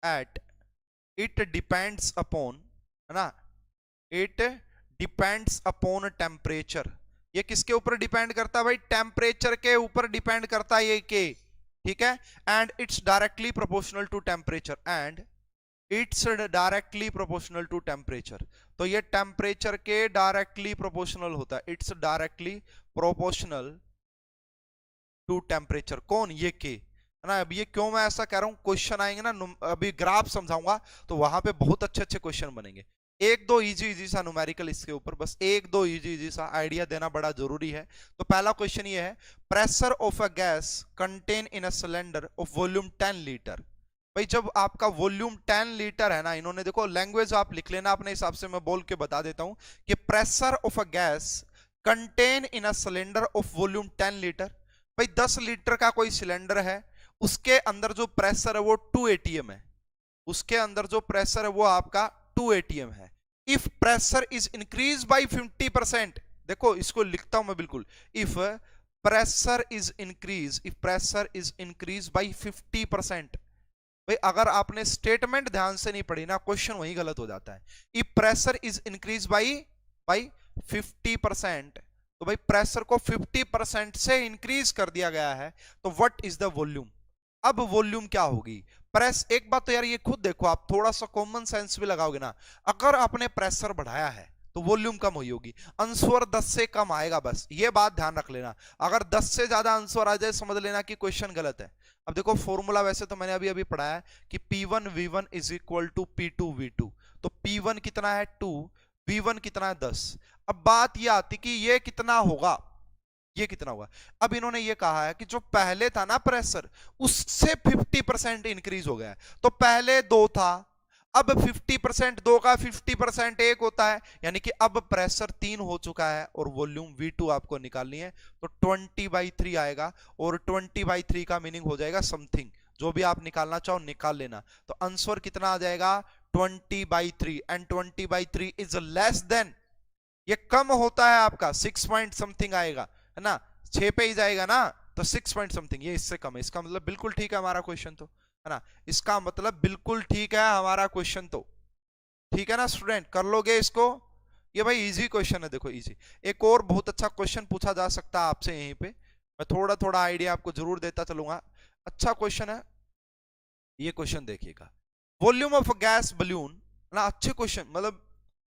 at it depends upon, है ना, इट डिपेंड्स अपॉन टेम्परेचर। ये किसके ऊपर डिपेंड करता है भाई? टेम्परेचर के ऊपर डिपेंड करता है ये के, ठीक है। And it's directly proportional to temperature, and it's directly proportional to temperature. तो ये टेम्परेचर के डायरेक्टली प्रोपोर्शनल होता है, it's directly proportional to temperature. कौन? ये के, है ना। अब ये क्यों मैं ऐसा कह रहा हूं, क्वेश्चन आएंगे ना, अभी ग्राफ समझाऊंगा तो वहां पे बहुत अच्छे अच्छे क्वेश्चन बनेंगे। एक दो इजी सा न्यूमेरिकल इसके ऊपर, बस एक दो इजी सा आइडिया देना बड़ा जरूरी है। तो पहला क्वेश्चन ये है, pressure of a gas contain in a cylinder of volume 10 litre. भाई जब आपका वॉल्यूम 10 लीटर है ना, इन्होंने देखो लैंग्वेज आप लिख लेना अपने हिसाब से, मैं बोल के बता देता हूं कि pressure of a gas contain in a cylinder of volume 10 litre. भाई 10 लीटर का कोई सिलेंडर है, उसके अंदर जो प्रेशर है वो 2 atm है, उसके अंदर जो प्रेशर है वो आपका 2 atm है। If pressure is increase by 50%, देखो इसको लिखता हूं मैं बिल्कुल, if pressure is increase by 50%। भाई अगर आपने स्टेटमेंट ध्यान से नहीं पढ़ी ना, क्वेश्चन वही गलत हो जाता है। If pressure is increase by 50%, तो भाई प्रेशर को 50% से इंक्रीज कर दिया गया है, तो व्हाट इज द वॉल्यूम। अब वॉल्यूम क्या होगी? प्रेस, एक बात तो यार ये खुद देखो, आप थोड़ा सा कॉमन सेंस भी लगाओगे ना, अगर आपने प्रेशर बढ़ाया है तो वॉल्यूम कम हुई होगी, आंसर 10 से कम आएगा, बस ये बात ध्यान रख लेना। अगर 10 से ज्यादा आंसर आ जाए समझ लेना कि क्वेश्चन गलत है। अब देखो फॉर्मूला वैसे तो मैंने अभी अभी पढ़ाया है कि P1V1 is equal to P2V2, तो P1 कितना है 2, V1 कितना है 10। अब बात ये आती कि ये कितना होगा, ये कितना होगा। अब इन्होंने ये कहा है कि जो पहले था ना प्रेशर, उससे 50% इंक्रीज हो गया है, तो पहले 2 था, अब 50% 2 का 50% 1 होता है, यानी कि अब प्रेशर 3 हो चुका है और वॉल्यूम V2 आपको निकालनी है, तो 20/3 आएगा। और 20/3 का मीनिंग हो जाएगा समथिंग, जो भी आप निकालना चाहो निकाल लेना। तो आंसर कितना आ जाएगा 20/3, एंड 20/3 इज लेस देन, ये कम होता है आपका 6 पॉइंट समथिंग आएगा, है ना, 6 पे ही जाएगा ना, तो 6 पॉइंट समथिंग, ये इससे कम है। इसका मतलब बिल्कुल ठीक है हमारा क्वेश्चन तो, है ना, इसका मतलब बिल्कुल ठीक है हमारा क्वेश्चन तो। ठीक है ना स्टूडेंट, कर लोगे इसको? ये भाई इजी क्वेश्चन है, देखो इजी। एक और बहुत अच्छा क्वेश्चन पूछा जा सकता है आपसे यहीं पे, मैं थोड़ा थोड़ा आइडिया आपको जरूर देता चलूंगा। अच्छा क्वेश्चन है ये, क्वेश्चन देखिएगा। वॉल्यूम ऑफ गैस बलून ना, अच्छे क्वेश्चन, मतलब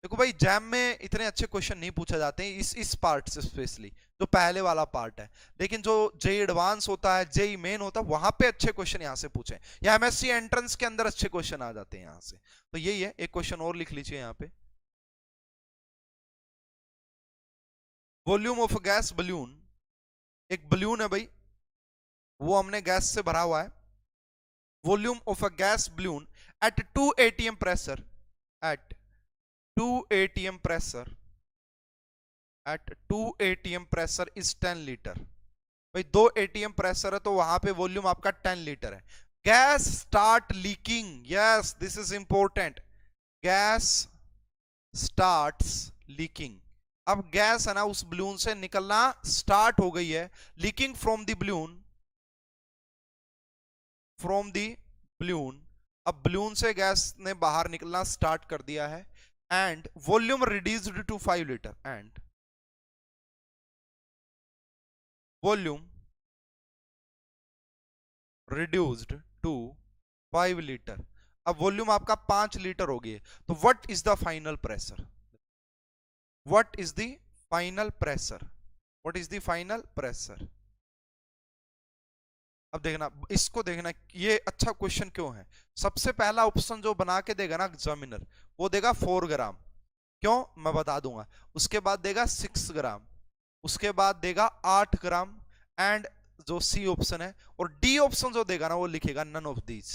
देखो भाई जैम में इतने अच्छे क्वेश्चन नहीं पूछे जाते हैं इस पार्ट से स्पेशली, जो पहले वाला पार्ट है। लेकिन जो जेई एडवांस होता है, जेई मेन होता है, वहां पे अच्छे क्वेश्चन यहां से पूछे, या एमएससी एंट्रेंस के अंदर अच्छे क्वेश्चन आ जाते हैं यहां से। तो यही है, एक क्वेश्चन और लिख लीजिए यहाँ पे। वॉल्यूम ऑफ गैस बलून, एक बलून है भाई, वो हमने गैस से भरा हुआ है। Volume of a gas balloon at 2 atm pressure, at 2 atm pressure, at 2 atm pressure is 10 litre. भाई 2 atm प्रेशर है तो वहां पे वॉल्यूम आपका 10 लीटर है। Gas start leaking, yes this is important, gas starts leaking. अब गैस है ना उस बलून से निकलना स्टार्ट हो गई है, leaking from the balloon, from the balloon. अब बलून से गैस ने बाहर निकलना स्टार्ट कर दिया है, and volume reduced to 5 litre, and volume reduced to 5 litre. अब वॉल्यूम आपका 5 लीटर हो गई, तो what is the final pressure, what is the final pressure, what is the final pressure. अब देखना, इसको देखना, ये अच्छा क्वेश्चन क्यों है। सबसे पहला ऑप्शन जो बना के देगा ना एग्जामिनर, वो देगा 4 ग्राम, क्यों मैं बता दूंगा। उसके बाद देगा 6 ग्राम, उसके बाद देगा 8 ग्राम, एंड जो सी ऑप्शन है, और डी ऑप्शन जो देगा ना वो लिखेगा none of these,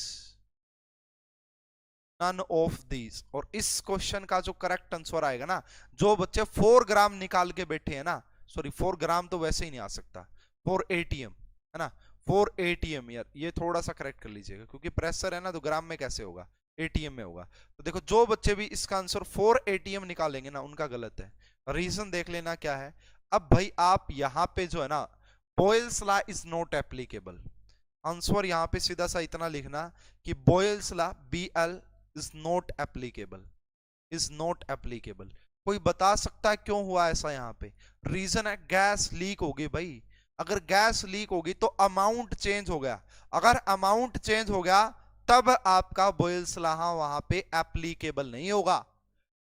none of these. और इस क्वेश्चन का जो करेक्ट आंसर आएगा ना, जो बच्चे 4 ग्राम निकाल के बैठे हैं ना, सॉरी 4 ग्राम तो वैसे ही नहीं आ सकता, 4 एटीएम है ना, 4 एटीएम, यार ये थोड़ा सा करेक्ट कर लीजिएगा, क्योंकि प्रेशर है ना तो ग्राम में कैसे होगा, एटीएम में होगा। तो देखो जो बच्चे भी इसका आंसर 4 एटीएम निकालेंगे ना, उनका गलत है। रीजन देख लेना क्या है। अब भाई आप यहां पे जो है ना, Boyle's law is not applicable, answer यहां पे सीधा सा इतना लिखना कि Boyle's law BL is not applicable, is not applicable. कोई बता सकता है क्यों हुआ ऐसा? यहाँ पे रीजन है गैस लीक होगी भाई। अगर गैस लीक होगी तो अमाउंट चेंज हो गया, अगर अमाउंट चेंज हो गया तब आपका बॉयल्स लॉ वहां पे एप्लीकेबल नहीं होगा,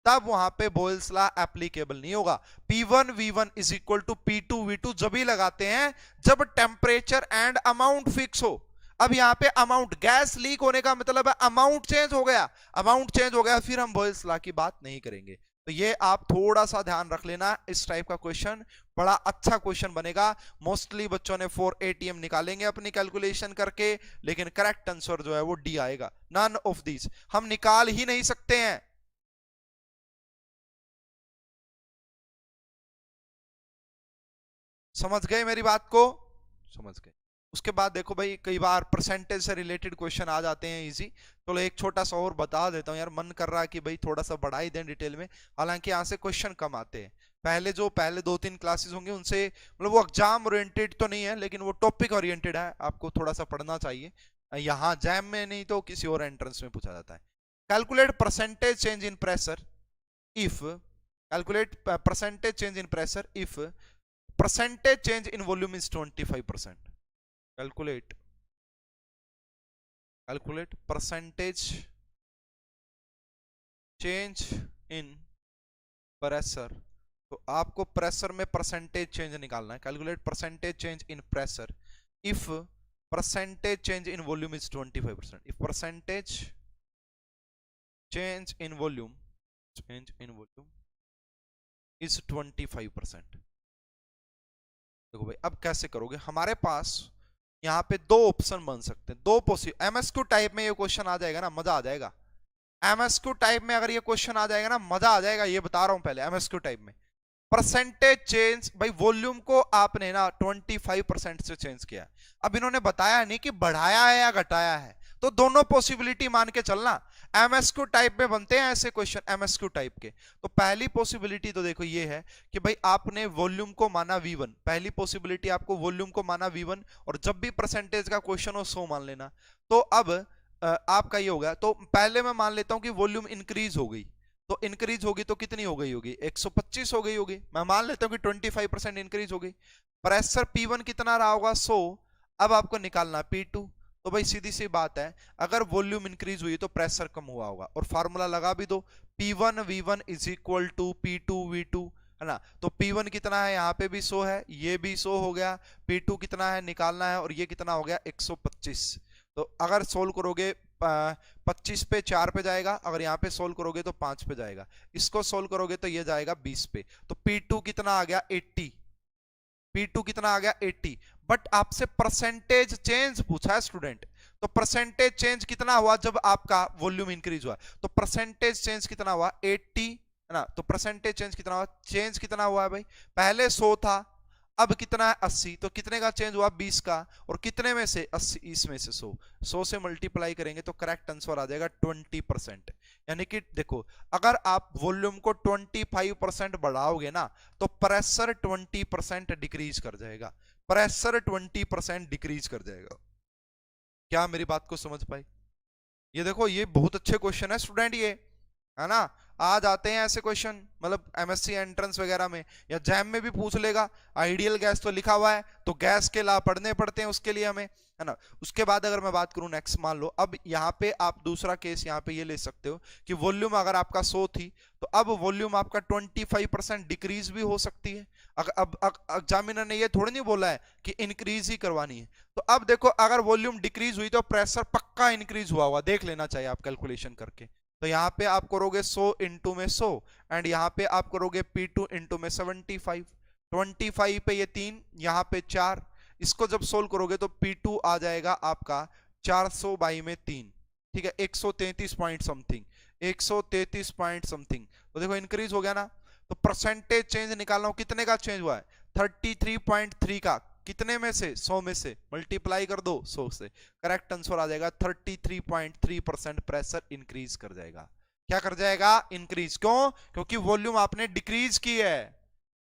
तब वहां पे बॉयल्स लॉ एप्लीकेबल नहीं होगा। P1 V1 is equal to P2 V2 जब ही लगाते हैं जब टेम्परेचर एंड अमाउंट फिक्स हो। अब यहाँ पे अमाउंट, गैस लीक होने का मतलब है अमाउंट चेंज हो गया, अमाउंट चेंज हो गया, फिर हम बॉयल्स लॉ की बात नहीं करेंगे। तो ये आप थोड़ा सा ध्यान रख लेना, इस टाइप का क्वेश्चन बड़ा अच्छा क्वेश्चन बनेगा। मोस्टली बच्चों ने 4 एटीएम निकालेंगे अपनी कैलकुलेशन करके, लेकिन करेक्ट आंसर जो है वो डी आएगा, नन ऑफ दीज, हम निकाल ही नहीं सकते हैं। समझ गए मेरी बात को? समझ गए। उसके बाद देखो भाई कई बार परसेंटेज से रिलेटेड क्वेश्चन आ जाते हैं इजी, तो एक छोटा सा और बता देता हूं यार, मन कर रहा है कि भाई थोड़ा सा बढ़ा ही दें डिटेल में। हालांकि यहाँ से क्वेश्चन कम आते हैं, पहले 2-3 क्लासेस होंगे उनसे, मतलब वो एग्जाम ओरिएंटेड तो नहीं है लेकिन वो टॉपिक ओरिएंटेड है, आपको थोड़ा सा पढ़ना चाहिए। यहाँ जैम में नहीं तो किसी और एंट्रेंस में पूछा जाता है। Calculate percentage change in pressure if, calculate percentage change in pressure if percentage change in volume is 25%. calculate percentage change in pressure। तो आपको प्रेशर में परसेंटेज चेंज निकालना है। Calculate percentage change in pressure if percentage change in volume is 25%। If percentage change in volume is 25%। देखो भाई अब कैसे करोगे, हमारे पास यहाँ पे 2 ऑप्शन बन सकते हैं, 2 पॉसिबल। एमएसक्यू टाइप में ये क्वेश्चन आ जाएगा ना, मजा आ जाएगा। एमएसक्यू टाइप में अगर ये क्वेश्चन आ जाएगा ना, मजा आ जाएगा, ये बता रहा हूं पहले। एमएसक्यू टाइप में परसेंटेज चेंज, भाई वॉल्यूम को आपने ना 25% से चेंज किया। अब इन्होंने बताया नहीं कि बढ़ाया है या घटाया है, तो दोनों पॉसिबिलिटी मान के चलना। एमएसक्यू टाइप में बनते हैं ऐसे क्वेश्चन, एमएसक्यू टाइप के। तो पहली पॉसिबिलिटी तो देखो ये है कि भाई आपने वॉल्यूम को माना V1, पहली पॉसिबिलिटी आपको वॉल्यूम को माना V1, और जब भी परसेंटेज का क्वेश्चन हो 100 मान लेना। तो अब आपका ये होगा, तो पहले मैं मान लेता हूं कि वॉल्यूम इंक्रीज हो गई, तो इंक्रीज होगी तो कितनी हो गई होगी, 125 हो गई होगी। मैं मान लेता हूं कि 25% इंक्रीज हो गई। प्रेशर P1 कितना रहा होगा, 100। अब आपको निकालना P2। तो भाई सीधी सी बात है, अगर वॉल्यूम इंक्रीज हुई तो प्रेशर कम हुआ होगा, और फार्मूला लगा भी दो, P1 V1 is equal to P2 V2, है ना। तो P1 कितना है, यहाँ पे भी 100 है, ये भी 100 हो गया। P2 कितना है निकालना है, और ये कितना हो गया 125। तो अगर सोल्व करोगे 25 पे 4 पे जाएगा, अगर यहाँ पे सोल्व करोगे तो 5 पे जाएगा, इसको सोल्व करोगे तो ये जाएगा 20 पे। तो P2 कितना आ गया 80, P2 कितना आ गया 80। बट आपसे परसेंटेज चेंज पूछा है स्टूडेंट, तो परसेंटेज चेंज कितना हुआ जब आपका वॉल्यूम इंक्रीज हुआ, तो परसेंटेज चेंज कितना हुआ 80, है ना। तो परसेंटेज चेंज कितना हुआ, चेंज कितना हुआ है भाई, पहले 100 था, अब कितना है 80, तो कितने का चेंज हुआ 20 का, और कितने में से 80, इसमें से 100 से मल्टीप्लाई करेंगे तो करेक्ट आंसर आ जाएगा 20%। यानी कि देखो, अगर आप वॉल्यूम को 25% बढ़ाओगे ना, तो प्रेशर 20% डिक्रीज कर जाएगा, प्रेशर 20% डिक्रीज कर जाएगा। क्या मेरी बात को समझ पाई? ये देखो, ये बहुत अच्छे क्वेश्चन है स्टूडेंट, ये है ना। आ जाते हैं ऐसे क्वेश्चन, मतलब एमएससी एंट्रेंस वगैरह में या जैम में भी पूछ लेगा। आइडियल गैस तो लिखा हुआ है, तो गैस के ला पढ़ने पड़ते हैं उसके लिए हमें, है ना। उसके बाद अगर मैं बात करूं नेक्स्ट, मान लो अब यहाँ पे आप दूसरा केस यहाँ पे ये ले सकते हो कि वॉल्यूम अगर आपका 100 थी, तो अब वॉल्यूम आपका 25% डिक्रीज भी हो सकती है। अब एग्जामिनर ने ये थोड़ी नहीं बोला है कि इंक्रीज ही करवानी है। तो अब देखो, अगर वॉल्यूम डिक्रीज हुई तो प्रेशर पक्का इंक्रीज हुआ हुआ देख लेना चाहिए आप कैलकुलेशन करके। तो यहां पे आप करोगे 100 इंटू में 100, एंड यहां पे आप करोगे P2 इंटू में 75, 25 पे ये 3, यहां पे 4, इसको जब सोल्व करोगे तो P2 आ जाएगा आपका 400 बाई में 3, ठीक है, 133 पॉइंट समथिंग, 133 पॉइंट समथिंग। तो देखो इंक्रीज हो गया ना। तो परसेंटेज चेंज निकालना हो, कितने का चेंज हुआ है 33.3 का, कितने में से 100 में से मल्टीप्लाई कर दो 100 से, करेक्ट आंसर आ जाएगा 33.3% प्रेशर इंक्रीज कर जाएगा। क्या कर जाएगा, इंक्रीज। क्यों, क्योंकि वॉल्यूम आपने डिक्रीज की है,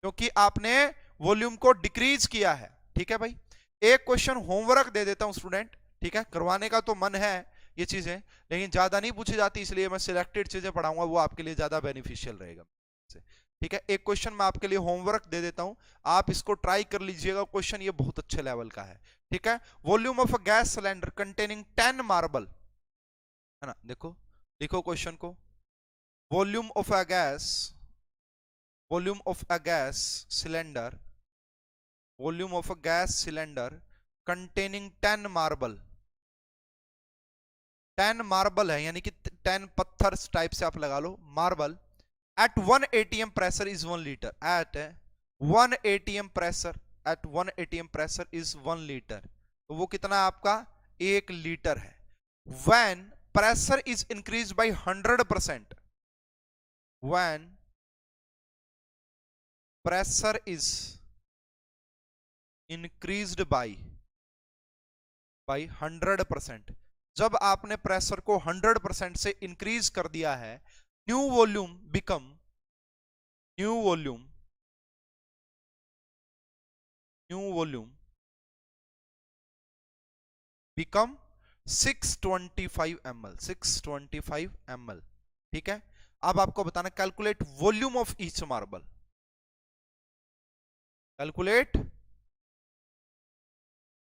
क्योंकि आपने वॉल्यूम को डिक्रीज किया है। ठीक है भाई, एक क्वेश्चन होमवर्क दे देता हूं स्टूडेंट, ठीक है, करवाने का तो मन है ये चीजें, लेकिन ज्यादा नहीं पूछी जाती, इसलिए मैं सिलेक्टेड चीजें पढ़ाऊंगा, वो आपके लिए ज्यादा बेनिफिशियल रहेगा। ठीक है, एक क्वेश्चन मैं आपके लिए होमवर्क दे देता हूं, आप इसको ट्राई कर लीजिएगा, क्वेश्चन ये बहुत अच्छे लेवल का है। ठीक है, volume of a gas cylinder containing 10 marble, है ना। देखो लिखो क्वेश्चन को, volume of a gas, volume of a gas cylinder, volume of a gas cylinder containing 10 marble, 10 marble है, यानी कि 10 पत्थर टाइप से आप लगा लो, marble, at 1 atm pressure is 1 liter, at 1 atm pressure, at 1 atm pressure is 1 liter, तो वो कितना आपका 1 लीटर है। when pressure is increased by 100%, when pressure is increased by 100%, जब आपने प्रेशर को 100% से इंक्रीज कर दिया है, new volume become, new volume, new volume become 625 ml, 625 ml। ठीक है, अब आपको बताना calculate volume of each marble, calculate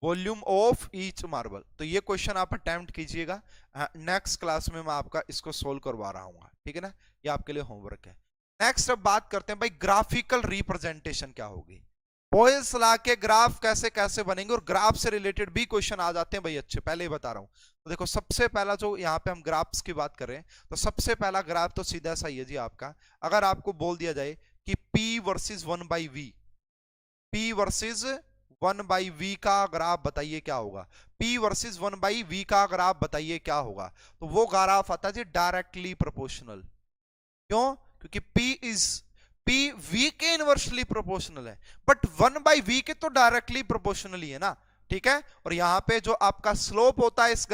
volume of each marble. तो ये क्वेश्चन आप अटेम्प्ट कीजिएगा, नेक्स्ट क्लास में मैं आपका इसको सोल्व करवा रहा हूँ, ठीक है ना, ये आपके लिए होमवर्क है। नेक्स्ट अब बात करते हैं भाई ग्राफिकल रिप्रेजेंटेशन क्या होगी, बॉयल्स लॉ के ग्राफ कैसे कैसे बनेंगे, और ग्राफ से रिलेटेड भी क्वेश्चन आ जाते हैं भाई अच्छे, पहले ही बता रहा हूं। तो देखो सबसे पहला जो यहाँ पे हम ग्राफ्स की बात कर रहे हैं, तो सबसे पहला ग्राफ तो सीधा सा ही है जी आपका, अगर आपको बोल दिया जाए कि P versus 1/V, P versus 1/v का ग्राफ बताइए क्या होगा, P वर्सेस 1/v का ग्राफ बताइए क्या होगा। तो वो ग्राफ आता है जी डायरेक्टली प्रोपोर्शनल। क्यों? क्योंकि P V के इनवर्सली प्रोपोर्शनल है, बट 1/v के तो डायरेक्टली प्रोपोर्शनल ही है ना, ठीक है। और यहां पे जो आपका स्लोप होता है इस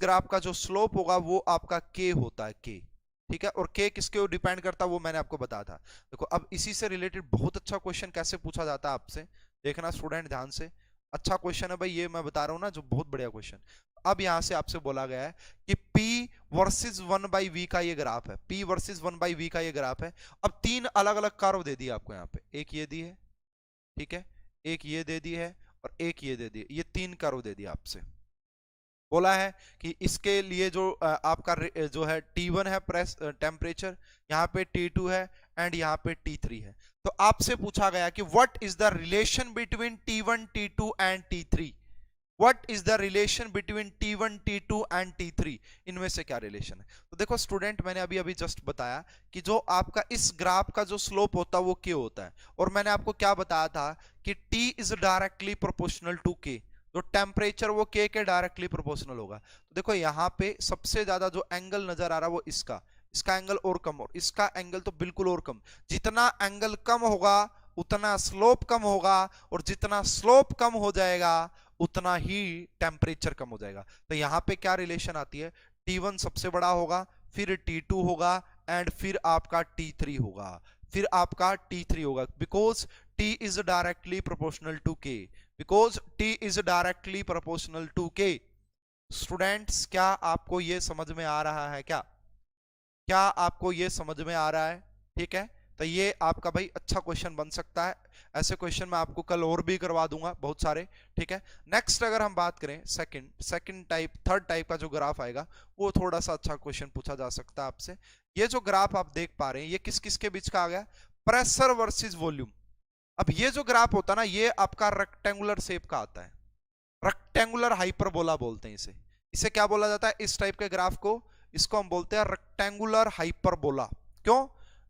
ग्राफ का जो स्लोप होगा वो आपका k होता है, k, ठीक है। और k किसके ऊपर डिपेंड करता है वो मैंने आपको बताया था। देखो अब इसी से रिलेटेड बहुत अच्छा क्वेश्चन कैसे पूछा जाता है आपसे, देखना स्टूडेंट ध्यान से। अच्छा क्वेश्चन है भाई, ये मैं बता रहा हूं ना, जो बहुत बढ़िया क्वेश्चन। अब यहां से आपसे बोला गया है कि P वर्सेस 1/v का ये ग्राफ है, P वर्सेस 1/v का ये ग्राफ है। अब तीन अलग अलग कर्व दे दिए आपको यहाँ पे, एक ये दी है, ठीक है, एक ये दे दी है और एक ये दे दी है, ये तीन कर्व दे दिया आपसे। बोला है कि इसके लिए जो आपका जो है T1 है प्रेस टेम्परेचर, यहाँ पे T2 है एंड यहाँ पे T3 है। तो आपसे पूछा गया कि what is the relation between T1 T2 and T3, what is the relation between T1 T2 and T3, इनमें से क्या रिलेशन है। तो देखो स्टूडेंट, मैंने अभी अभी जस्ट बताया कि जो आपका इस ग्राफ का जो स्लोप होता है वो K होता है, और मैंने आपको क्या बताया था कि T is directly proportional to K, जो टेम्परेचर वो K के डायरेक्टली प्रोपोर्शनल होगा। तो देखो यहाँ पे सबसे ज्यादा जो एंगल नजर आ रहा है वो इसका एंगल और कम, और इसका एंगल तो बिल्कुल और कम। जितना एंगल कम होगा उतना स्लोप कम होगा, और जितना स्लोप कम हो जाएगा उतना ही टेम्परेचर कम हो जाएगा। तो यहां पे क्या रिलेशन आती है, T1 सबसे बड़ा होगा, फिर T2 होगा एंड फिर आपका T3 होगा, फिर आपका T3 होगा, because T is directly proportional to K, because T is directly proportional to K। Students, क्या आपको ये समझ में आ रहा है, क्या आपको ये समझ में आ रहा है, ठीक है। तो ये आपका भाई अच्छा क्वेश्चन बन सकता है, ऐसे क्वेश्चन मैं आपको कल और भी करवा दूंगा बहुत सारे, ठीक है। नेक्स्ट अगर हम बात करें थर्ड टाइप का जो ग्राफ आएगा, वो थोड़ा सा अच्छा क्वेश्चन पूछा जा सकता है आपसे। ये जो ग्राफ आप देख पा रहे हैं ये किस किस के बीच का आ गया, प्रेशर वर्सेस वॉल्यूम। अब ये जो ग्राफ होता है ना, ये आपका रेक्टेंगुलर शेप का आता है, रेक्टेंगुलर हाइपरबोला बोलते हैं इसे। इसे क्या बोला जाता है इस टाइप के ग्राफ को, इसको हम बोलते हैं रेक्टेंगुलर हाइपरबोला। क्यों?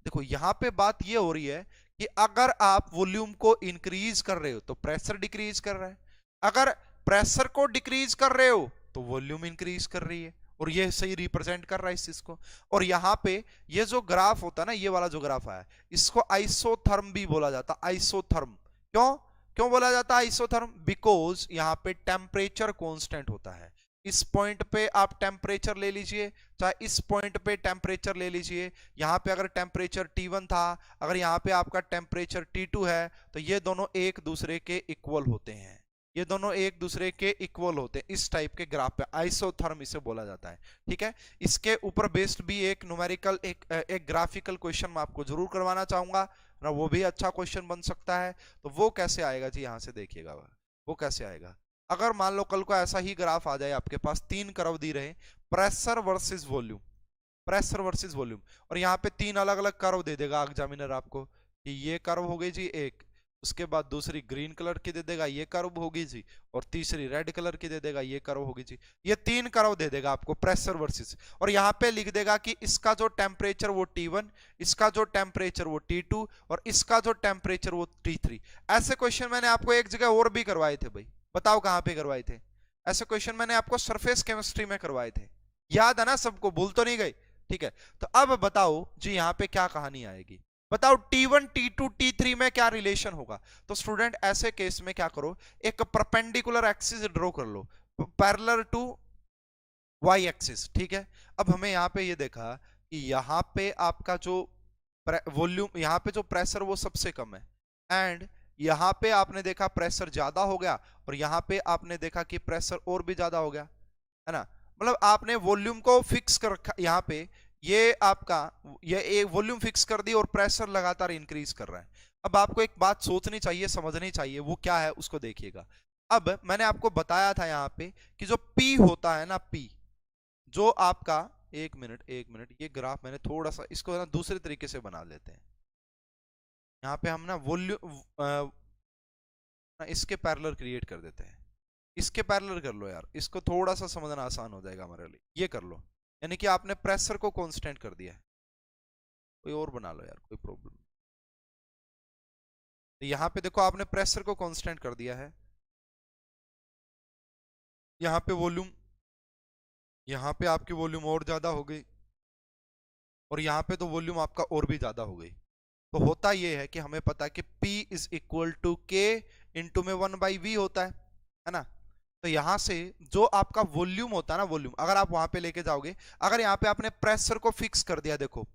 देखो यहां पे बात ये हो रही है कि अगर आप वॉल्यूम को इंक्रीज कर रहे हो तो प्रेशर डिक्रीज कर रहा है, अगर प्रेशर को डिक्रीज कर रहे हो तो वॉल्यूम इंक्रीज कर रही है, और ये सही रिप्रेजेंट कर रहा है इस चीज को। और यहां पे ये जो ग्राफ होता है ना, ये वाला जो ग्राफ आया, इसको आइसोथर्म भी बोला जाता है, आइसोथर्म। क्यों क्यों बोला जाता है आइसोथर्म? बिकॉज यहां पे टेम्परेचर कांस्टेंट होता है। इस पॉइंट पे आप टेम्परेचर ले लीजिए, चाहे इस पॉइंट पे टेम्परेचर ले लीजिए। यहां पे अगर टेम्परेचर T1 था, अगर यहां पे आपका टेम्परेचर T2 है, तो ये दोनों एक दूसरे के इक्वल होते हैं, ये दोनों एक दूसरे के इक्वल होते हैं। इस टाइप के ग्राफ पे आइसोथर्म इसे बोला जाता है, ठीक है। इसके ऊपर बेस्ड भी एक न्यूमेरिकल एक ग्राफिकल क्वेश्चन मैं आपको जरूर करवाना चाहूंगा ना, वो भी अच्छा क्वेश्चन बन सकता है। तो वो कैसे आएगा जी, यहां से देखिएगा वो कैसे आएगा। अगर मान लो कल को ऐसा ही ग्राफ आ जाए, आपके पास तीन कर्व दी रहे, pressure versus volume, pressure versus volume, और यहाँ पे तीन अलग अलग कर्व दे देगा एग्जामिनर आपको कि ये कर्व हो गई जी एक, उसके बाद दूसरी ग्रीन कलर की दे देगा ये कर्व होगी जी, और तीसरी रेड कलर की दे देगा ये कर्व होगी जी। ये तीन कर्व दे देगा आपको प्रेशर वर्सेस, और यहाँ पे लिख देगा कि इसका जो टेम्परेचर वो T1, इसका जो टेम्परेचर वो T2, और इसका जो टेम्परेचर वो T3। ऐसे क्वेश्चन मैंने आपको एक जगह और भी करवाए थे भाई, बताओ कहां पे करवाए थे? ऐसे क्वेश्चन मैंने आपको सरफेस केमिस्ट्री में करवाए थे, याद है ना सबको, भूल तो नहीं गए? ठीक है, तो अब बताओ जी यहाँ पे क्या कहानी आएगी, बताओ T1 T2 T3 में क्या रिलेशन होगा। तो स्टूडेंट ऐसे केस में क्या करो, एक परपेंडिकुलर एक्सिस ड्रॉ कर लो पैरेलल टू वाई एक्सिस, ठीक है। अब हमें यहाँ पे ये देखा कि यहाँ पे आपका जो वॉल्यूम, यहाँ पे जो प्रेशर वो सबसे कम है, एंड यहाँ पे आपने देखा प्रेशर ज्यादा हो गया, और यहाँ पे आपने देखा कि प्रेशर और भी ज्यादा हो गया, है ना। मतलब आपने वॉल्यूम को फिक्स कर रखा यहाँ पे, ये आपका ये एक वॉल्यूम फिक्स कर दी और प्रेशर लगातार इंक्रीज कर रहा है। अब आपको एक बात सोचनी चाहिए, समझनी चाहिए, वो क्या है उसको देखिएगा। अब मैंने आपको बताया था यहाँ पे कि जो P होता है ना, P जो आपका, एक मिनट, ये ग्राफ मैंने थोड़ा सा इसको ना दूसरे तरीके से बना लेते हैं। यहाँ पे हम ना वॉल्यूम इसके पैरेलल क्रिएट कर देते हैं, इसके पैरेलल कर लो यार, इसको थोड़ा सा समझना आसान हो जाएगा हमारे लिए। ये कर लो, यानी कि आपने प्रेशर को कांस्टेंट कर दिया है, कोई और बना लो यार, कोई प्रॉब्लम तो यहां पे देखो आपने प्रेशर को कांस्टेंट कर दिया है, यहाँ पे वॉल्यूम, यहाँ पे आपकी वॉल्यूम और ज्यादा हो गई, और यहाँ पे तो वॉल्यूम आपका और भी ज्यादा हो गई। तो होता ये है कि हमें पता है कि P इज इक्वल टू के इंटू में 1/v होता है ना। तो यहां से जो आपका वॉल्यूम होता है ना, वॉल्यूम अगर आप वहां पे लेके जाओगे, अगर यहाँ पे आपने प्रेशर को फिक्स कर दिया, देखो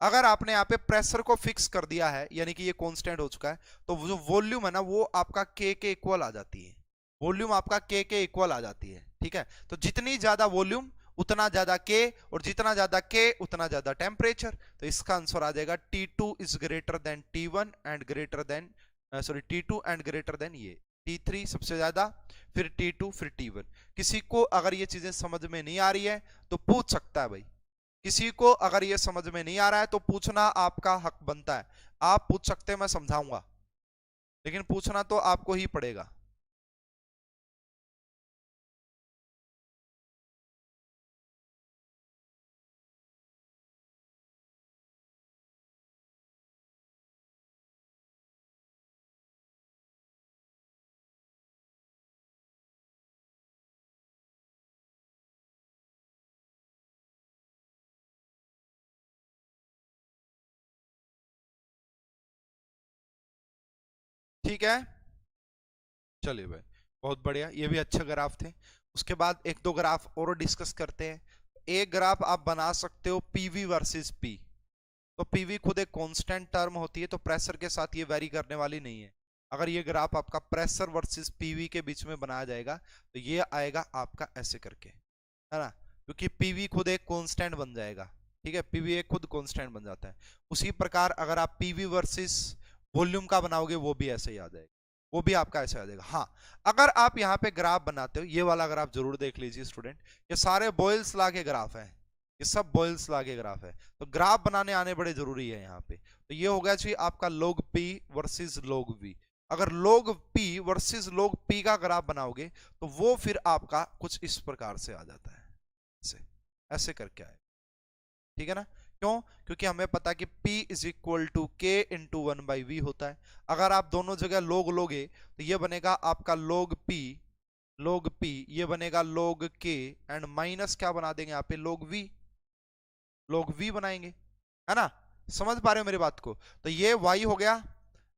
अगर आपने यहाँ पे प्रेशर को फिक्स कर दिया है यानी कि ये कांस्टेंट हो चुका है, तो जो वॉल्यूम है ना वो आपका के इक्वल आ जाती है, वॉल्यूम आपका के इक्वल आ जाती है, ठीक है। तो जितनी ज्यादा वॉल्यूम उतना ज्यादा के, और जितना ज्यादा के उतना ज्यादा टेम्परेचर। तो इसका आंसर आ जाएगा T2 is greater than T1 and greater than T2 and greater than ये T3 सबसे ज्यादा, फिर T2, फिर T1। किसी को अगर ये चीजें समझ में नहीं आ रही है तो पूछ सकता है भाई, किसी को अगर ये समझ में नहीं आ रहा है तो पूछना आपका हक बनता है, आप पूछ सकते हैं, मैं समझाऊंगा, लेकिन पूछना तो आपको ही पड़ेगा। ठीक है, चलिए भाई, बहुत बढ़िया, ये भी अच्छे ग्राफ थे। उसके बाद एक दो ग्राफ और डिस्कस करते हैं। एक ग्राफ आप बना सकते हो पीवी वर्सेस पी। तो पीवी खुद एक कांस्टेंट टर्म होती है, तो प्रेशर के साथ ये वेरी करने वाली नहीं है। अगर ये ग्राफ आपका प्रेशर वर्सेस पीवी के बीच में बनाया जाएगा तो ये आएगा आपका ऐसे करके, है ना, क्योंकि पीवी खुद एक कांस्टेंट बन जाएगा, ठीक है, पीवी एक खुद कांस्टेंट बन जाता है। उसी प्रकार अगर आप पीवी वर्सेस वॉल्यूम का बनाओगे वो भी ऐसे ही आ जाएगा, वो भी आपका ऐसे आ जाएगा। हाँ, अगर आप यहाँ पे ग्राफ बनाते हो, ये वाला ग्राफ जरूर देख लीजिए स्टूडेंट, ये सारे बॉयल्स लॉ के ग्राफ है, ये सब बॉयल्स लॉ के ग्राफ है, तो ग्राफ बनाने आने बड़े जरूरी है यहाँ पे। तो ये हो गया जी आपका log P versus log V। अगर log P versus log P का ग्राफ बनाओगे तो वो फिर आपका कुछ इस प्रकार से आ जाता है, ऐसे ऐसे करके आए, ठीक है ना। क्यों? क्योंकि हमें पता है कि P इज इक्वल टू के इंटू 1/v होता है। अगर आप दोनों जगह log लोगे तो ये बनेगा आपका log P, ये बनेगा log K, एंड माइनस क्या बना देंगे यहाँ पे log V बनाएंगे, है ना। समझ पा रहे हो मेरी बात को? तो ये y हो गया,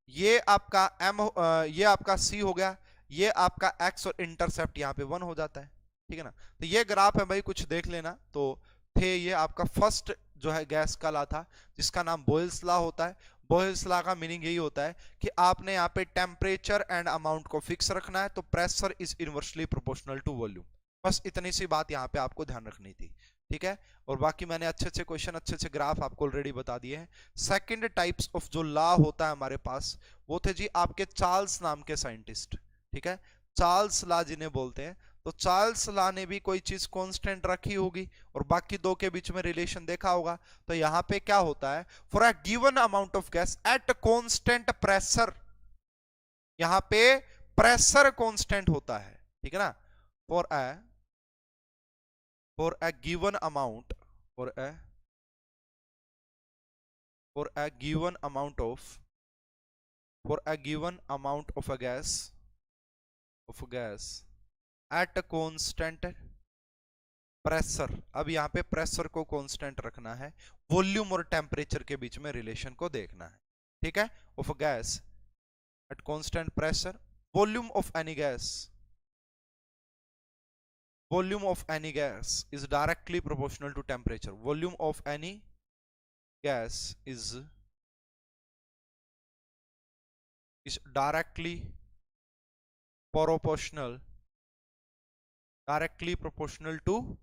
ये आपका ये आपका c हो गया, ये आपका x, और इंटरसेप्ट यहाँ पे 1 हो जाता है, ठीक है ना। तो ये ग्राफ है भाई, कुछ देख लेना। तो थे ये आपका फर्स्ट जो है गैस का लॉ था, जिसका नाम बॉयल्स लॉ होता है। बॉयल्स लॉ का मीनिंग यही होता है कि आपने यहाँ पे टेम्परेचर एंड अमाउंट को फिक्स रखना है, तो pressure is inversely proportional to volume. बस इतनी सी बात यहाँ पे आपको ध्यान रखनी थी, ठीक है। और बाकी मैंने अच्छे अच्छे क्वेश्चन, अच्छे अच्छे ग्राफ आपको ऑलरेडी बता दिए हैं। सेकंड टाइप्स ऑफ जो लॉ होता है हमारे पास, वो थे जी आपके चार्ल्स नाम के साइंटिस्ट, ठीक है, चार्ल्स लॉ जिन्हें बोलते हैं। तो चार्ल्स लॉ ने भी कोई चीज कांस्टेंट रखी होगी और बाकी दो के बीच में रिलेशन देखा होगा। तो यहाँ पे क्या होता है, for a given amount of gas at constant pressure, यहाँ पे प्रेशर कांस्टेंट होता है, ठीक है ना। For a given amount, for a given amount of a gas at a constant pressure. अब यहाँ पे प्रेशर को कांस्टेंट रखना है, वॉल्यूम और टेम्परेचर के बीच में रिलेशन को देखना है, ठीक है। Of a gas at constant pressure, volume of any gas is directly proportional to temperature. Volume of any gas is directly proportional to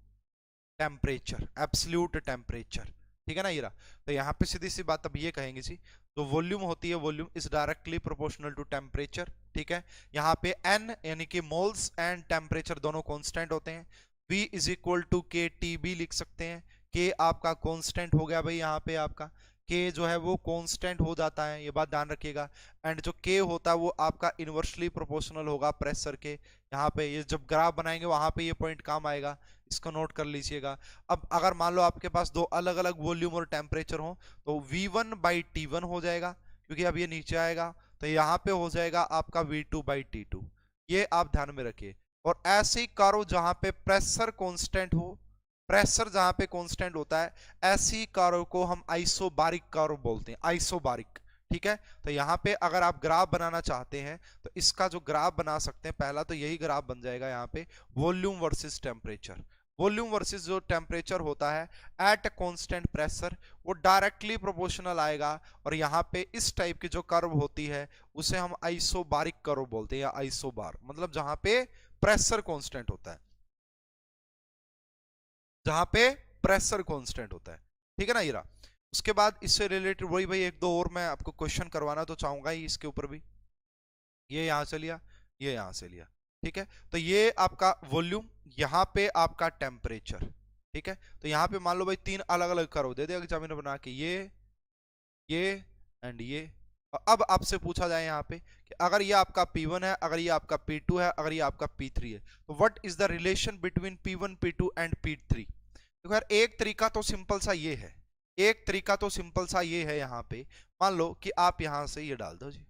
temperature, absolute temperature, ठीक है ना। ये रहा। तो यहाँ पे सीधी सी बात अब ये कहेंगे जी, तो वॉल्यूम होती है, volume is directly proportional to temperature, ठीक है। यहाँ पे n यानी कि मोल्स एंड टेम्परेचर दोनों कांस्टेंट होते हैं। V is equal to K T भी लिख सकते हैं, K आपका कांस्टेंट हो गया भाई, यहाँ पे आपका K जो है वो कांस्टेंट हो जाता है, ये बात ध्यान रखिएगा। एंड जो K होता है वो आपका इनवर्सली प्रोपोर्शनल होगा प्रेशर के। यहाँ पे ये जब ग्राफ बनाएंगे वहां पे ये पॉइंट काम आएगा, इसको नोट कर लीजिएगा। अब अगर मान लो आपके पास दो अलग अलग वॉल्यूम और टेम्परेचर हो तो V1/T1 हो जाएगा, क्योंकि अब ये नीचे आएगा तो यहाँ पे हो जाएगा आपका V2/T2, ये आप ध्यान में रखिए। और ऐसी कर्व जहां पे प्रेशर कांस्टेंट हो, प्रेशर जहां पे कांस्टेंट होता है, ऐसी कर्व को हम आइसोबारिक कर्व बोलते हैं, आइसोबारिक। ठीक है, तो यहाँ पे अगर आप ग्राफ बनाना चाहते हैं तो इसका जो ग्राफ बना सकते हैं, पहला तो यही ग्राफ बन जाएगा यहाँ पे, volume versus temperature. Volume versus जो टेम्परेचर होता है एट कांस्टेंट प्रेशर, वो डायरेक्टली प्रोपोर्शनल आएगा। और यहाँ पे इस टाइप की जो कर्व होती है उसे हम आइसोबारिक कर्व बोलते हैं, या आइसोबार, मतलब जहां पे प्रेशर कांस्टेंट होता है, जहां पे प्रेशर कांस्टेंट होता है। ठीक है ना हीरा। उसके बाद इससे रिलेटेड वही भाई एक दो और मैं आपको क्वेश्चन करवाना तो चाहूंगा ही इसके ऊपर भी। ये यहां से लिया, ये यहां से लिया। ठीक है, तो ये आपका वॉल्यूम, यहाँ पे आपका टेम्परेचर। ठीक है, तो यहाँ पे मान लो भाई तीन अलग अलग कर्व दे दे एग्जामिनर बना के, ये एंड ये। अब आपसे पूछा जाए यहाँ पे कि अगर ये आपका P1 है, अगर ये आपका P2 है, अगर ये आपका P3 है, तो what is the relation between P1, P2 and P3। देखो यार, एक तरीका तो सिंपल सा ये है, एक तरीका तो सिंपल सा ये है। यहाँ पे मान लो कि आप यहाँ से ये डाल दो जी,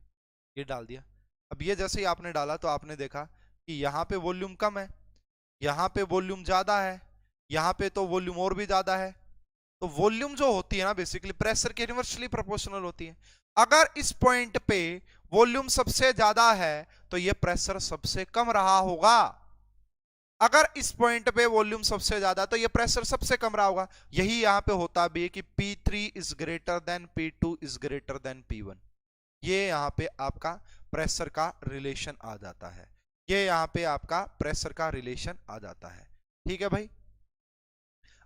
ये डाल दिया। अब ये जैसे ही आपने डाला तो आपने देखा कि यहाँ पे वॉल्यूम कम है, यहाँ पे वॉल्यूम ज्यादा है, यहाँ पे तो वॉल्यूम और भी ज्यादा है। तो वॉल्यूम जो होती है ना बेसिकली प्रेशर के इनवर्सली प्रोपोर्शनल होती है। अगर इस पॉइंट पे वॉल्यूम सबसे ज्यादा है तो ये प्रेशर सबसे कम रहा होगा। अगर इस पॉइंट पे वॉल्यूम सबसे ज्यादा तो ये प्रेशर सबसे कम रहा होगा। यही यहां पे होता भी है कि P3 is greater than P2 is greater than P1। ये यहां पे आपका प्रेशर का रिलेशन आ जाता है, ये यहां पे आपका प्रेशर का रिलेशन आ जाता है। ठीक है भाई।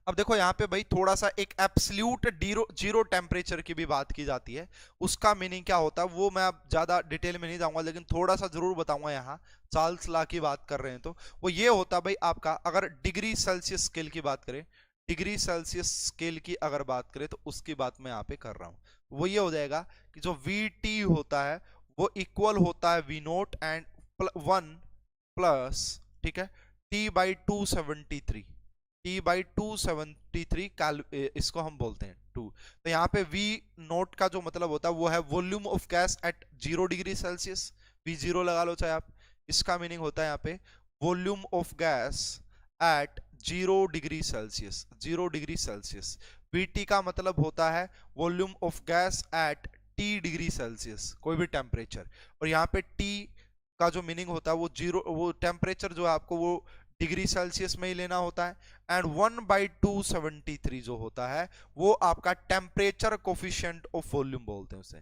अब देखो यहाँ पे भाई थोड़ा सा एक एब्सोल्यूट जीरो टेम्परेचर की भी बात की जाती है, उसका मीनिंग क्या होता है वो मैं अब ज्यादा डिटेल में नहीं जाऊंगा, लेकिन थोड़ा सा जरूर बताऊंगा। यहाँ चार्ल्स लॉ की बात कर रहे हैं तो वो ये होता भाई आपका, अगर डिग्री सेल्सियस स्केल की बात करें, डिग्री सेल्सियस स्केल की अगर बात करें तो उसकी बात मैं यहाँ पे कर रहा हूँ। वो ये हो जाएगा कि जो VT होता है वो इक्वल होता है V0 एंड 1 प्लस, ठीक है, T/273, T/273 इसको हम बोलते हैं 2। तो यहाँ पे V नोट का जो मतलब होता है वो है volume of gas at 0 degree Celsius, V0 लगा लो चाहे आप। इसका मीनिंग होता है यहाँ पे volume of gas at 0 degree Celsius, 0 degree Celsius. VT का मतलब होता है volume of gas at T degree Celsius, कोई भी टेम्परेचर। और यहाँ पे T का जो मीनिंग होता है वो जीरो, वो टेम्परेचर जो है आपको वो डिग्री सेल्सियस में ही लेना होता है। एंड 1/273 जो होता है वो आपका टेम्परेचर कोफिशिएंट ऑफ वॉल्यूम बोलते हैं उसे,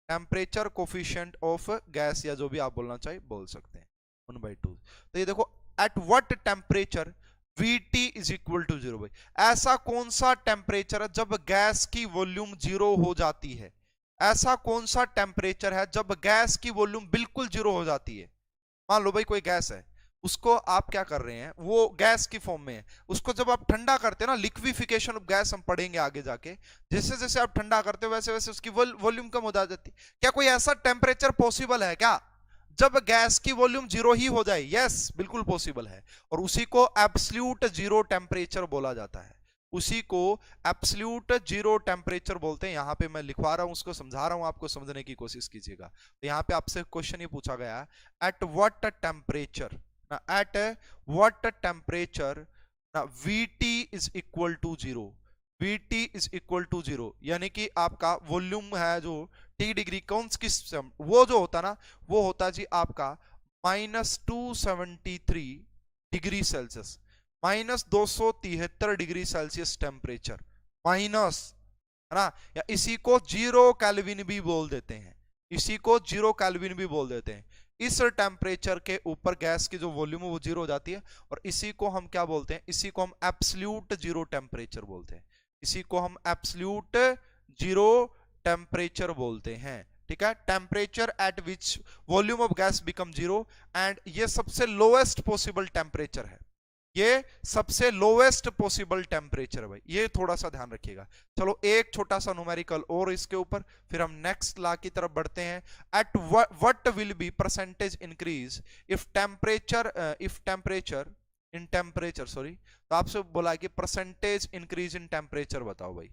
टेम्परेचर कोफिशिएंट ऑफ गैस, या जो भी आप बोलना चाहिए बोल सकते हैं 1/2। तो ये देखो at what temperature VT is equal to 0 भाई। ऐसा कौन सा टेम्परेचर है जब गैस की वॉल्यूम 0 हो जाती है, ऐसा कौन सा टेम्परेचर है जब गैस की वॉल्यूम बिल्कुल 0 हो जाती है। मान लो भाई कोई गैस है, उसको आप क्या कर रहे हैं, वो गैस की फॉर्म में है, उसको जब आप ठंडा करते हैं ना, लिक्विफिकेशन ऑफ गैस हम पढ़ेंगे आगे जाके, जैसे जैसे आप ठंडा करते हो वैसे वैसे उसकी वॉल्यूम कम हो जाती है। क्या कोई ऐसा टेम्परेचर पॉसिबल है क्या जब गैस की वॉल्यूम 0 ही हो जाए? यस, बिल्कुल पॉसिबल है। और उसी को एब्सोल्यूट जीरो टेम्परेचर बोला जाता है, उसी को एब्सोल्यूट जीरो टेम्परेचर बोलते हैं। यहां पे मैं लिखवा रहा हूं, उसको समझा रहा हूं, आपको समझने की कोशिश कीजिएगा। तो यहाँ पे आपसे क्वेश्चन ये पूछा गया है, eight what temperature, at what temperature VT is equal to 0, VT is equal to 0, यानी कि आपका वॉल्यूम है जो T डिग्री कौन किस, वो जो होता ना वो होता जी आपका -273 degree Celsius, -273 degree Celsius temperature, minus, है ना, या इसी को 0 केल्विन भी बोल देते हैं, इसी को 0 केल्विन भी बोल देते हैं। इस टेम्परेचर के ऊपर गैस की जो वॉल्यूम है वो 0 हो जाती है, और इसी को हम क्या बोलते हैं, इसी को हम एब्सोल्यूट जीरो टेम्परेचर बोलते हैं, इसी को हम एब्सोल्यूट जीरो टेम्परेचर बोलते हैं। ठीक है, temperature at which volume of gas become 0, and ये सबसे लोएस्ट पॉसिबल टेम्परेचर है, ये सबसे लोवेस्ट पॉसिबल टेम्परेचर है भाई, ये थोड़ा सा ध्यान रखिएगा। चलो एक छोटा सा न्यूमेरिकल और इसके ऊपर, फिर हम नेक्स्ट लॉ की तरफ बढ़ते हैं। At what will be percentage increase if temperature in temperature, sorry, तो आपसे बोला कि परसेंटेज इंक्रीज इन टेम्परेचर बताओ भाई।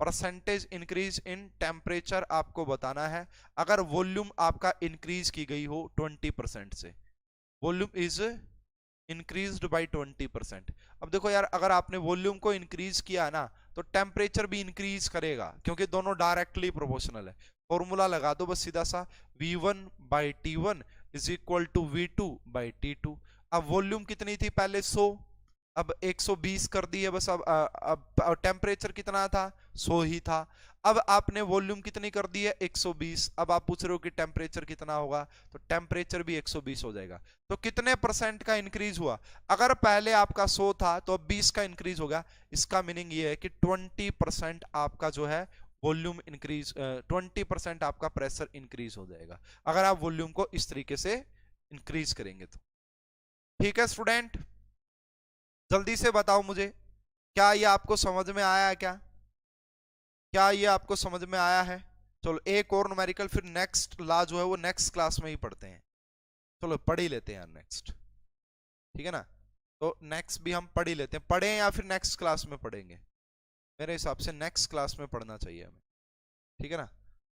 परसेंटेज इंक्रीज इन टेम्परेचर आपको बताना है अगर वॉल्यूम आपका इंक्रीज की गई हो 20% से। Volume is increased by 20%। अब देखो यार, अगर आपने वॉल्यूम को इंक्रीज किया ना तो टेम्परेचर भी इंक्रीज करेगा, क्योंकि दोनों डायरेक्टली प्रोपोर्शनल है। फॉर्मूला लगा दो बस सीधा सा, V1/T1 is equal to V2/T2। अब वॉल्यूम कितनी थी पहले 100, अब 120 कर दी है बस। अब टेम्परेचर कितना था 100 ही था। अब आपने वॉल्यूम कितनी कर दी है 120। अब आप पूछ रहे हो कि टेम्परेचर कितना होगा, तो टेम्परेचर भी 120 हो जाएगा। तो कितने परसेंट का इंक्रीज हुआ? अगर पहले आपका 100 था तो अब 20 का इंक्रीज होगा। इसका मीनिंग ये है कि 20% आपका जो है वॉल्यूम इंक्रीज, 20% आपका प्रेशर इंक्रीज हो जाएगा अगर आप वॉल्यूम को इस तरीके से इंक्रीज करेंगे तो। ठीक है स्टूडेंट, जल्दी से बताओ मुझे, क्या ये आपको समझ में आया है? क्या ये आपको समझ में आया है? चलो एक और न्यूमेरिकल, फिर नेक्स्ट ला जो है वो नेक्स्ट क्लास में ही पढ़ते हैं। चलो पढ़ ही लेते हैं नेक्स्ट, ठीक है ना? तो नेक्स्ट भी हम पढ़ ही लेते हैं, पढ़ें या फिर नेक्स्ट क्लास में पढ़ेंगे? मेरे हिसाब से नेक्स्ट क्लास में पढ़ना चाहिए हमें, ठीक है ना?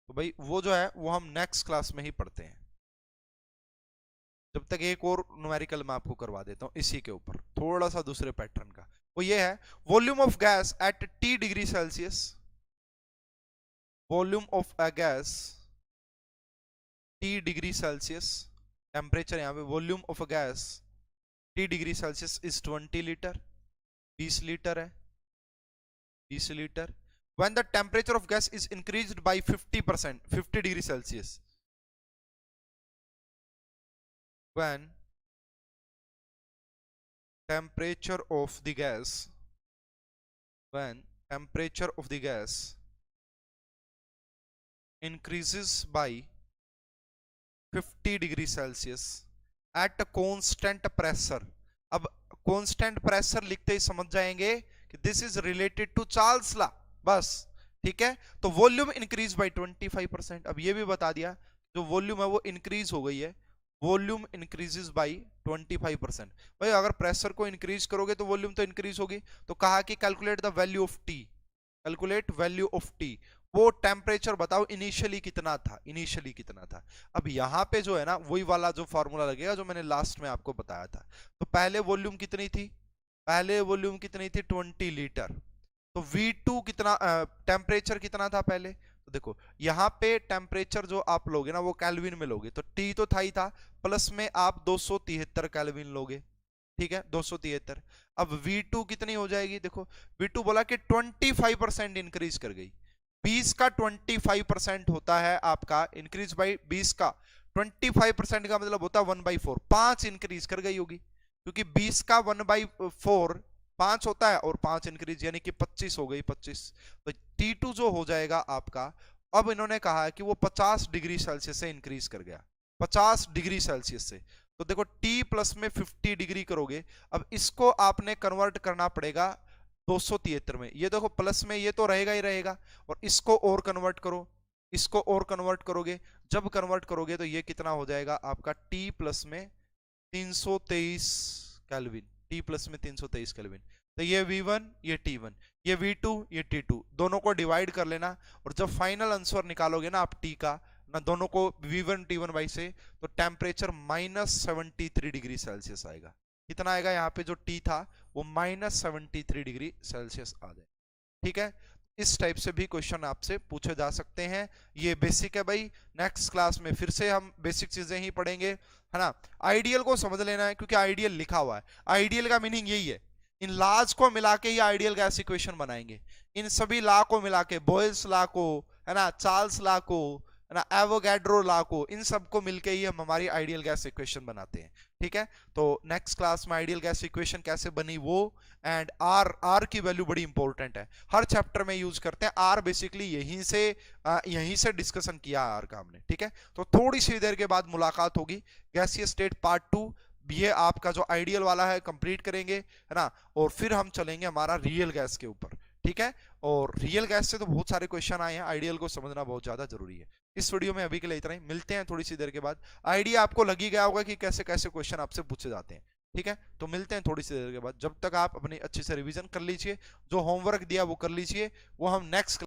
तो भाई वो जो है वो हम नेक्स्ट क्लास में ही पढ़ते हैं। जब तक एक और न्यूमेरिकल मैं आपको करवा देता हूं इसी के ऊपर, थोड़ा सा दूसरे पैटर्न का। वो ये है, volume of gas at T degree Celsius, volume of a gas T degree Celsius, temperature यहां पे, volume of a gas T degree Celsius is 20 litre, 20 litre है, 20 litre. When the temperature of gas is increased by 50%, 50 degree Celsius, when temperature of the gas, when temperature of the gas increases by 50 degree Celsius at a constant pressure। अब constant pressure लिखते ही समझ जाएंगे कि this is related to Charles law, बस ठीक है। तो volume increase by 25%। अब ये भी बता दिया जो वॉल्यूम है वो इंक्रीज हो गई है, वॉल्यूम इंक्रीजेस बाय 25%। भाई अगर प्रेशर को इंक्रीज करोगे तो वॉल्यूम तो इंक्रीज होगी। तो कहा कि calculate the value of T, calculate value of T, वो टेम्परेचर बताओ इनिशियली कितना था, इनिशियली कितना था। अब यहाँ पे जो है ना वही वाला जो फॉर्मूला लगेगा जो मैंने लास्ट में आपको बताया था। तो पहले वॉल्यूम कितनी थी, पहले वॉल्यूम कितनी थी 20 लीटर। तो V2 कितना, टेम्परेचर कितना था पहले? तो देखो यहाँ पे टेम्परेचर जो आप लोगे ना वो केल्विन में लोगे, तो T तो था ही था, प्लस में आप 273 केल्विन लोगे, ठीक है 273। अब V2 कितनी हो जाएगी? देखो V2 बोला कि 25% इंक्रीज कर गई, 20 का 25% होता है आपका इंक्रीज बाई 20 का 25% का मतलब होता है 1/4, 5 इंक्रीज कर गई होगी, क्योंकि 20 का 1/4 5 होता है और 5 इंक्रीज यानी कि 25 हो गई, 25। तो T2 जो हो जाएगा आपका, अब इन्होंने कहा है कि वो 50 डिग्री सेल्सियस से इंक्रीज कर गया, 50 डिग्री सेल्सियस से। तो देखो T प्लस में 50 डिग्री करोगे, अब इसको आपने कन्वर्ट करना पड़ेगा 273 में। ये देखो प्लस में ये तो रहेगा ही रहेगा, और इसको और कन्वर्ट करो, इसको और कन्वर्ट करोगे, जब कन्वर्ट करोगे तो ये कितना हो जाएगा आपका T प्लस में 323 केल्विन, T प्लस में 323 केल्विन। तो ये V1 ये T1, ये V2 ये T2, दोनों को डिवाइड कर लेना, और जब फाइनल आंसर निकालोगे ना आप T का ना, दोनों को V1 T1 बाई से, तो टेम्परेचर -73 डिग्री सेल्सियस आएगा। कितना आएगा? यहाँ पे जो T था वो -73 डिग्री सेल्सियस आ जाए, ठीक है। इस टाइप से भी क्वेश्चन आपसे पूछे जा सकते हैं। ये बेसिक है भाई, नेक्स्ट क्लास में फिर से हम बेसिक चीजें ही पढ़ेंगे, है ना। आइडियल को समझ लेना है, क्योंकि आइडियल लिखा हुआ है। आइडियल का मीनिंग यही है, इन लॉज को मिला के ही आइडियल गैस इक्वेशन बनाएंगे। इन सभी लॉ को मिला के, बॉयल्स लॉ को, है ना, चार्ल्स लॉ को, है ना, एवोगैड्रो लॉ को, इन सबको मिलके ही हम हमारी आइडियल गैस इक्वेशन बनाते हैं, ठीक है। तो नेक्स्ट क्लास में आइडियल गैस इक्वेशन कैसे बनी वो, एंड आर की वैल्यू बड़ी इंपॉर्टेंट है, हर चैप्टर में यूज करते हैं। आर बेसिकली यहीं से डिस्कशन किया आर का हमने, ठीक है। तो थोड़ी सी देर के बाद मुलाकात होगी, गैसीय स्टेट पार्ट 2, ये आपका जो आइडियल वाला है कंप्लीट करेंगे, है ना, और फिर हम चलेंगे हमारा रियल गैस के ऊपर, ठीक है। और रियल गैस से तो बहुत सारे क्वेश्चन आए हैं, आइडियल को समझना बहुत ज्यादा जरूरी है। इस वीडियो में अभी के लिए इतना ही, मिलते हैं थोड़ी सी देर के बाद। आइडिया आपको लग ही गया होगा कि कैसे कैसे क्वेश्चन आपसे पूछे जाते हैं, ठीक है। तो मिलते हैं थोड़ी सी देर के बाद, जब तक आप अपनी अच्छी से रिवीजन कर लीजिए, जो होमवर्क दिया वो कर लीजिए, वो हम नेक्स्ट